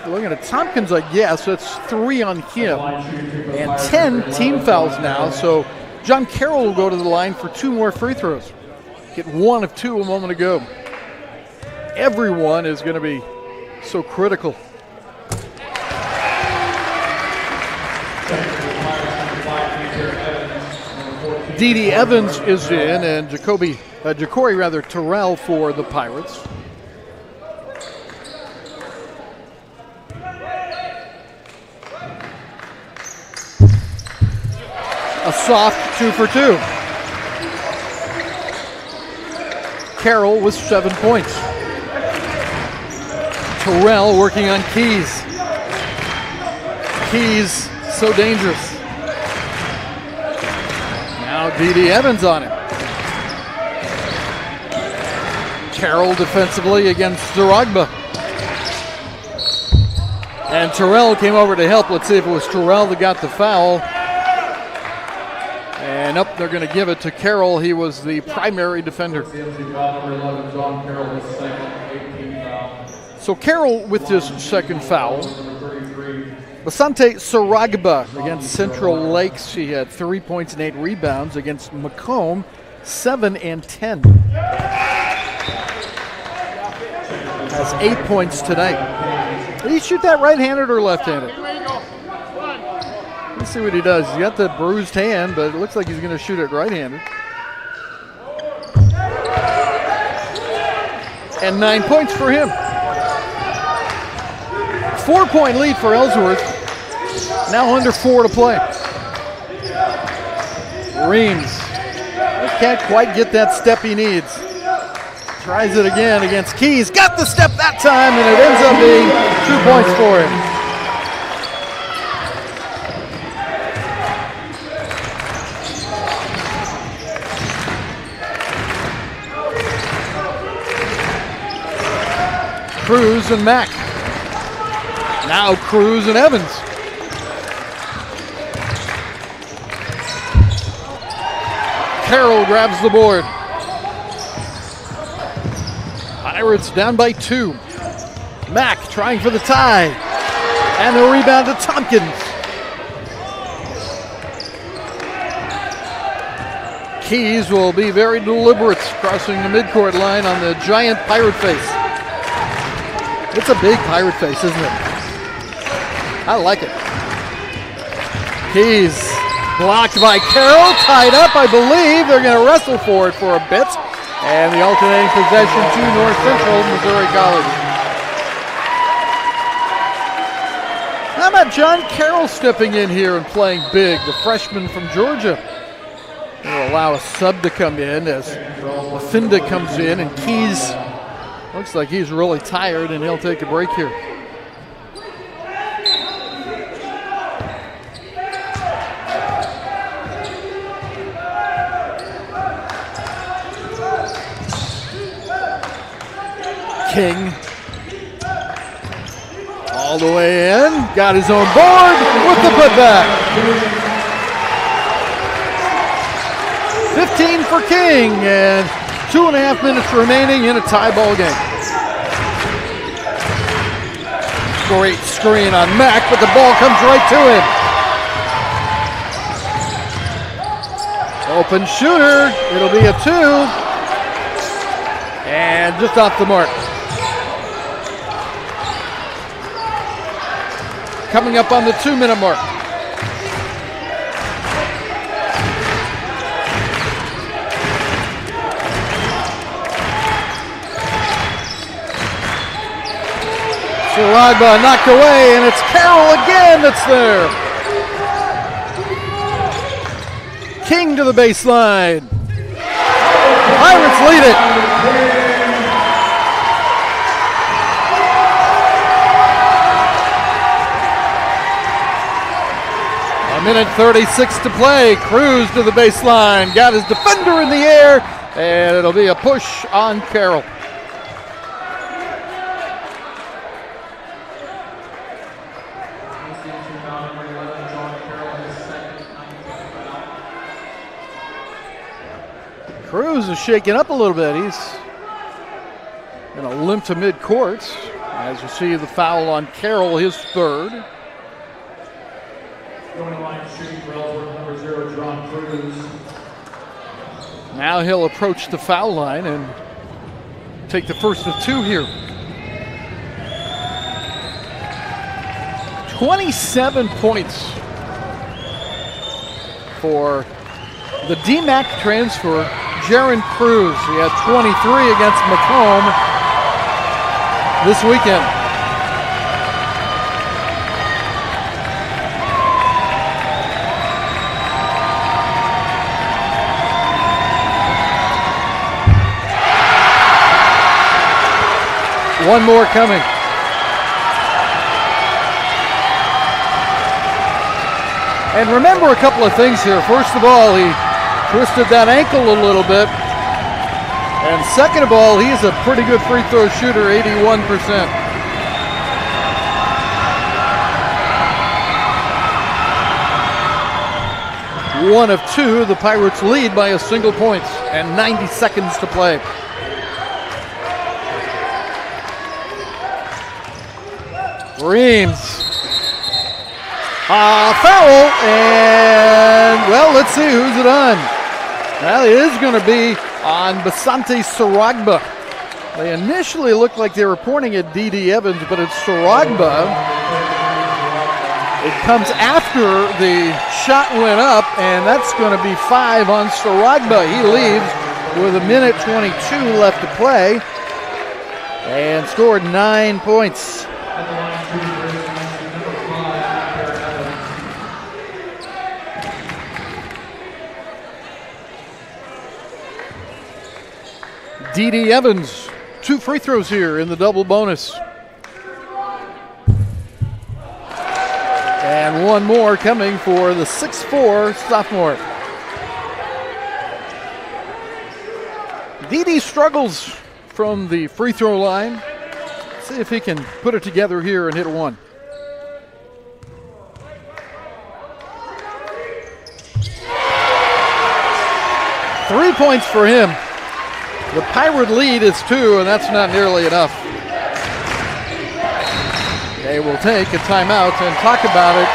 looking at Tompkins, I guess. That's 3 on him. And 10 team fouls now. So John Carroll will go to the line for 2 more free throws. Get 1 of 2 a moment ago. Everyone is going to be so critical. Dede Evans is in, and Jacory Terrell for the Pirates. A soft 2 for 2. Carroll with 7 points. Terrell working on Keys. Keys so dangerous. Now Dede Evans on him. Carroll defensively against Zaragba. And Terrell came over to help. Let's see if it was Terrell that got the foul. And up, they're going to give it to Carroll. He was the primary defender. So Carroll with his second foul. Basante Saragba against Central Lakes. He had 3 points and 8 rebounds. Against Macomb, 7 and 10. Has 8 points tonight. Did he shoot that right-handed or left-handed? Let's see what he does. He's got the bruised hand, but it looks like he's going to shoot it right-handed. And 9 points for him. 4-point lead for Ellsworth. Now under 4 to play. Reams can't quite get that step he needs. Tries it again against Keys. Got the step that time, and it ends up being 2 points for him. Cruz and Mack. Now Cruz and Evans. Carroll grabs the board. Pirates down by 2. Mack trying for the tie. And the rebound to Tompkins. Keys will be very deliberate crossing the midcourt line on the giant Pirate face. It's a big pirate face, isn't it? I like it. Keys blocked by Carroll, tied up, I believe. They're going to wrestle for it for a bit. And the alternating possession to North Central Missouri College. How about John Carroll stepping in here and playing big, the freshman from Georgia? They'll allow a sub to come in as Finda comes in, and Keys looks like he's really tired, and he'll take a break here. King all the way in, got his own board with the putback. 15 for King, and 2.5 minutes remaining in a tie ball game. Great screen on Mack, but the ball comes right to him. Open shooter, it'll be a 2. And just off the mark. Coming up on the 2-minute mark. Saragba knocked away, and it's Carroll again that's there. King to the baseline. Pirates lead it. A minute 36 to play. Cruz to the baseline. Got his defender in the air, and it'll be a push on Carroll. Cruz is shaking up a little bit. He's going to limp to midcourt. As you see the foul on Carroll, his third. Going line shooting for Ellsworth, number 0, John Cruz. Now he'll approach the foul line and take the first of 2 here. 27 points for the DMAC transfer, Jaron Cruz. He had 23 against Macomb this weekend. One more coming. And remember a couple of things here. First of all, he twisted that ankle a little bit. And second of all, he's a pretty good free throw shooter, 81%. One of 2, the Pirates lead by a single point and 90 seconds to play. Reams. Foul, and well, let's see who's it on. Well, it is going to be on Basante Saragba. They initially looked like they were pointing at D.D. Evans, but it's Saragba. It comes after the shot went up, and that's going to be 5 on Saragba. He leaves with 1:22 left to play and scored 9 points. D.D. Evans, 2 free throws here in the double bonus. And one more coming for the 6'4" sophomore. D.D. struggles from the free throw line. Let's see if he can put it together here and hit one. Three points for him. The Pirate lead is 2, and that's not nearly enough. They will take a timeout and talk about it.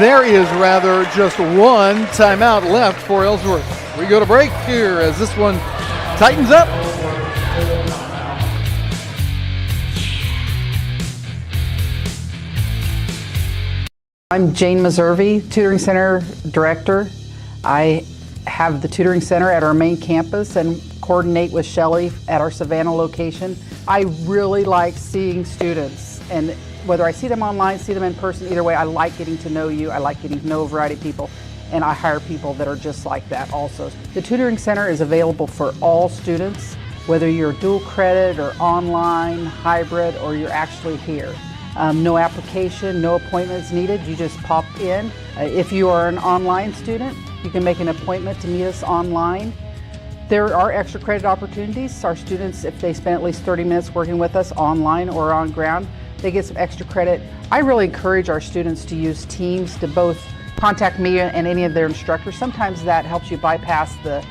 There is rather just one timeout left for Ellsworth. We go to break here as this one tightens up. I'm Jane Meservey, Tutoring Center Director. I have the Tutoring Center at our main campus and coordinate with Shelley at our Savannah location. I really like seeing students, and whether I see them online, see them in person, either way, I like getting to know you. I like getting to know a variety of people, and I hire people that are just like that also. The Tutoring Center is available for all students, whether you're dual credit or online, hybrid, or you're actually here. No application, no appointments needed. You just pop in. If you are an online student, you can make an appointment to meet us online. There are extra credit opportunities. Our students, if they spend at least 30 minutes working with us online or on ground, they get some extra credit. I really encourage our students to use Teams to both contact me and any of their instructors. Sometimes that helps you bypass the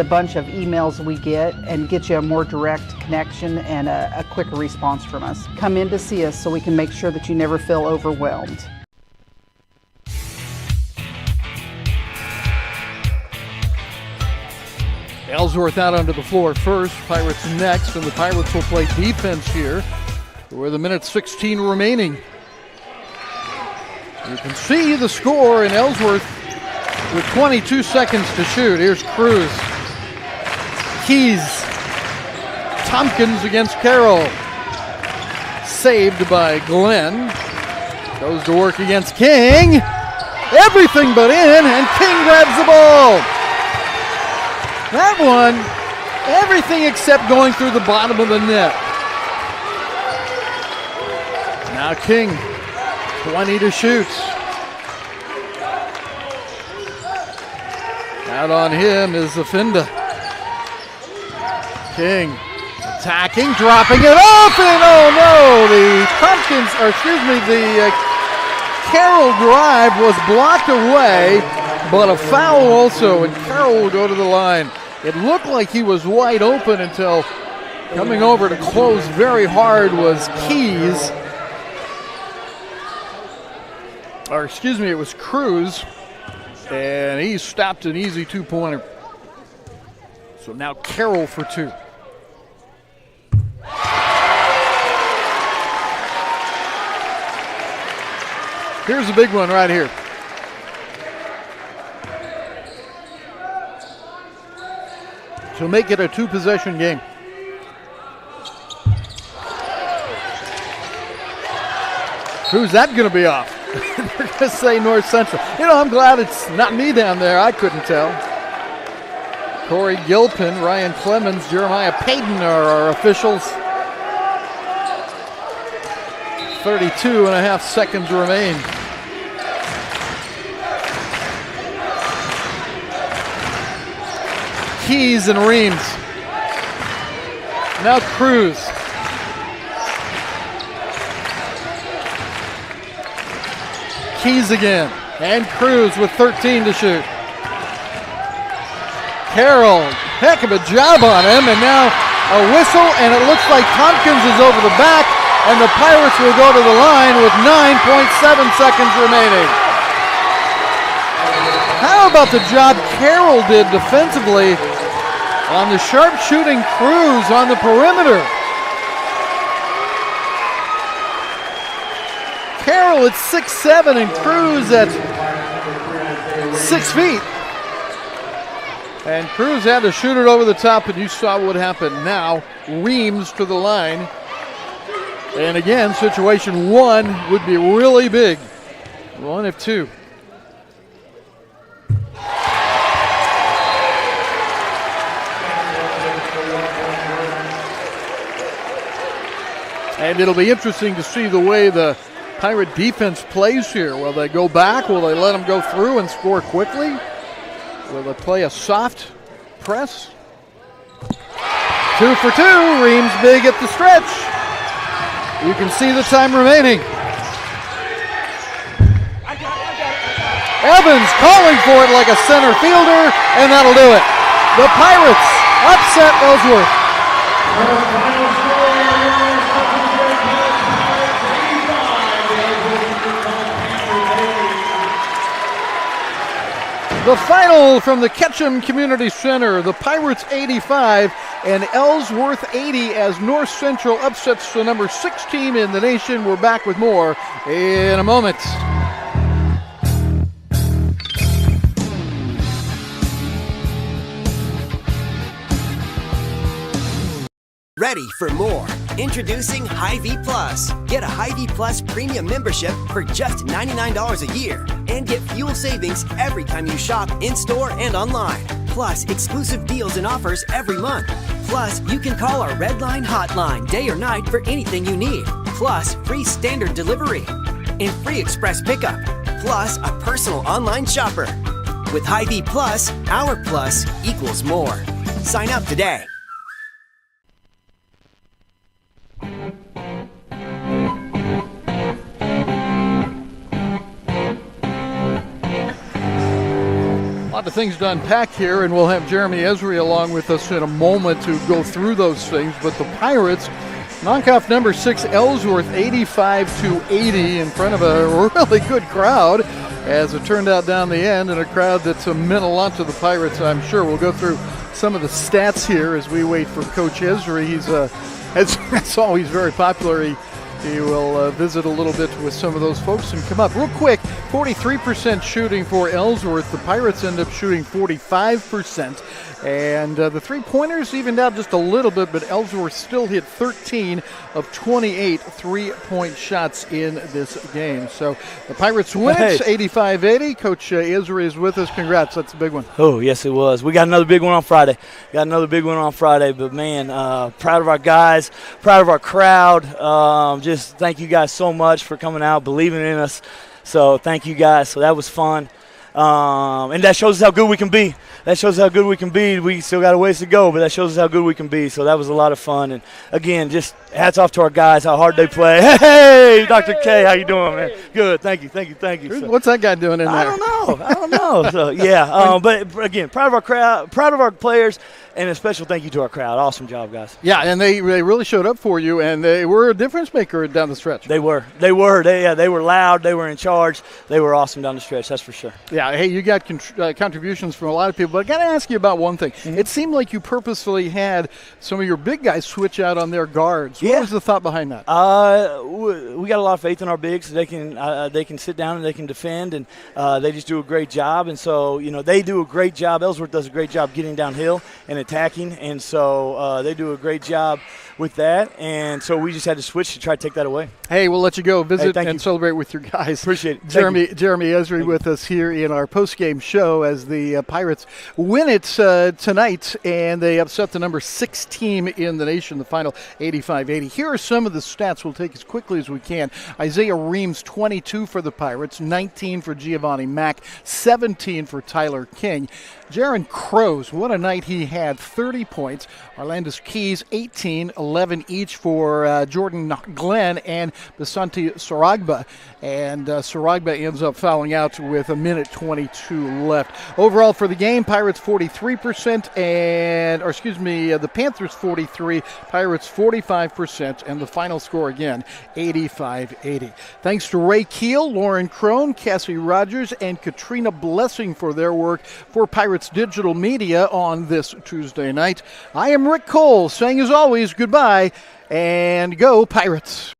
bunch of emails we get and get you a more direct connection and a quicker response from us. Come in to see us so we can make sure that you never feel overwhelmed. Ellsworth out onto the floor first, Pirates next, and the Pirates will play defense here with a minute 16 remaining. You can see the score in Ellsworth with 22 seconds to shoot. Here's Cruz. Keys. Tompkins against Carroll. Saved by Glenn. Goes to work against King. Everything but in, and King grabs the ball. That one, everything except going through the bottom of the net. Now King, 20 to shoot. Out on him is Zafinda. King attacking, dropping it off, and oh no, the Carroll drive was blocked away, but a foul also, and Carroll will go to the line. It looked like he was wide open until coming over to close very hard was Keys. Or excuse me, it was Cruz, and he stopped an easy two-pointer. So now Carroll for two. Here's a big one right here. To make it a two-possession game. Who's that going to be off? They're going to say North Central. You know, I'm glad it's not me down there. I couldn't tell. Corey Gilpin, Ryan Clemens, Jeremiah Payton are our officials. 32 and a half seconds remain. Keys and Reams. Now Cruz. Keys again. And Cruz with 13 to shoot. Carroll, heck of a job on him, and now a whistle, and it looks like Tompkins is over the back, and the Pirates will go to the line with 9.7 seconds remaining. How about the job Carroll did defensively on the sharp-shooting Cruz on the perimeter? Carroll at 6'7", and Cruz at 6 feet. And Cruz had to shoot it over the top, and you saw what happened. Now, Reams to the line. And again, situation one would be really big. One of two. And it'll be interesting to see the way the Pirate defense plays here. Will they go back? Will they let them go through and score quickly? Will they play a soft press? 2 for 2. Reams big at the stretch. You can see the time remaining. Evans calling for it like a center fielder, and that'll do it. The Pirates upset Ellsworth. The final from the Ketchum Community Center, the Pirates 85 and Ellsworth 80 as North Central upsets the number 6 team in the nation. We're back with more in a moment. ready for more. Introducing Hy-Vee Plus. Get a Hy-Vee Plus premium membership for just $99 a year and get fuel savings every time you shop in-store and online. Plus, exclusive deals and offers every month. Plus, you can call our Red Line hotline day or night for anything you need. Plus, free standard delivery and free express pickup. Plus, a personal online shopper. With Hy-Vee Plus, our plus equals more. Sign up today. A lot of things to unpack here, and we'll have Jeremy Esri along with us in a moment to go through those things. But the Pirates knock off number 6 Ellsworth 85-80 in front of a really good crowd, as it turned out down the end, and a crowd that's meant a lot to the Pirates, I'm sure. We'll go through some of the stats here as we wait for Coach Esri. He's, as always, very popular. He will visit a little bit with some of those folks and come up. Real quick, 43% shooting for Ellsworth. The Pirates end up shooting 45%. And the three-pointers evened out just a little bit, but Ellsworth still hit 13 of 28 three-point shots in this game. So the Pirates win it, 85-80. Coach Esri is with us. Congrats. That's a big one. Oh, yes, it was. We got another big one on Friday. But, man, proud of our guys, proud of our crowd. Just thank you guys so much for coming out, believing in us. So thank you guys. So that was fun. And that shows us how good we can be. We still got a ways to go, but that shows us how good we can be. So that was a lot of fun. And, again, just hats off to our guys, how hard they play. Hey, Dr. K, how you doing, man? Good. Thank you. So, what's that guy doing in there? I don't know. So, yeah. But, again, proud of our crowd, proud of our players, and a special thank you to our crowd. Awesome job, guys. Yeah, and they really showed up for you, and they were a difference maker down the stretch. They were. They were loud. They were in charge. They were awesome down the stretch, that's for sure. Yeah, hey, you got contributions from a lot of people, but I got to ask you about one thing. Mm-hmm. It seemed like you purposefully had some of your big guys switch out on their guards. What was the thought behind that? We got a lot of faith in our bigs. They can sit down and they can defend, and they just do a great job. And so, they do a great job. Ellsworth does a great job getting downhill and attacking, and so they do a great job with that. And so we just had to switch to try to take that away. Hey, we'll let you go visit and celebrate with your guys. Appreciate it. Jeremy Esri with us here in our post-game show as the Pirates win it tonight, and they upset the number 6 team in the nation, the final 85-80. Here are some of the stats we'll take as quickly as we can. Isaiah Reams, 22 for the Pirates, 19 for Giovanni Mack, 17 for Tyler King. Jaron Crows, what a night he had, 30 points. Arlandis Keys, 18, 11 each for Jordan Glenn and Basanti Soragba. And Soragba ends up fouling out with a minute 22 left. Overall for the game, Pirates 43%, the Panthers 43, Pirates 45%, and the final score again, 85-80. Thanks to Ray Keel, Lauren Crone, Cassie Rogers, and Katrina Blessing for their work for Pirates Digital Media on this Tuesday night. I am Rick Cole, saying as always, goodbye, and go Pirates.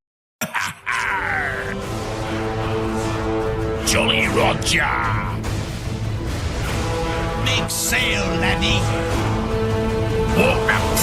Jolly Roger! Make sail, laddie! Walk up,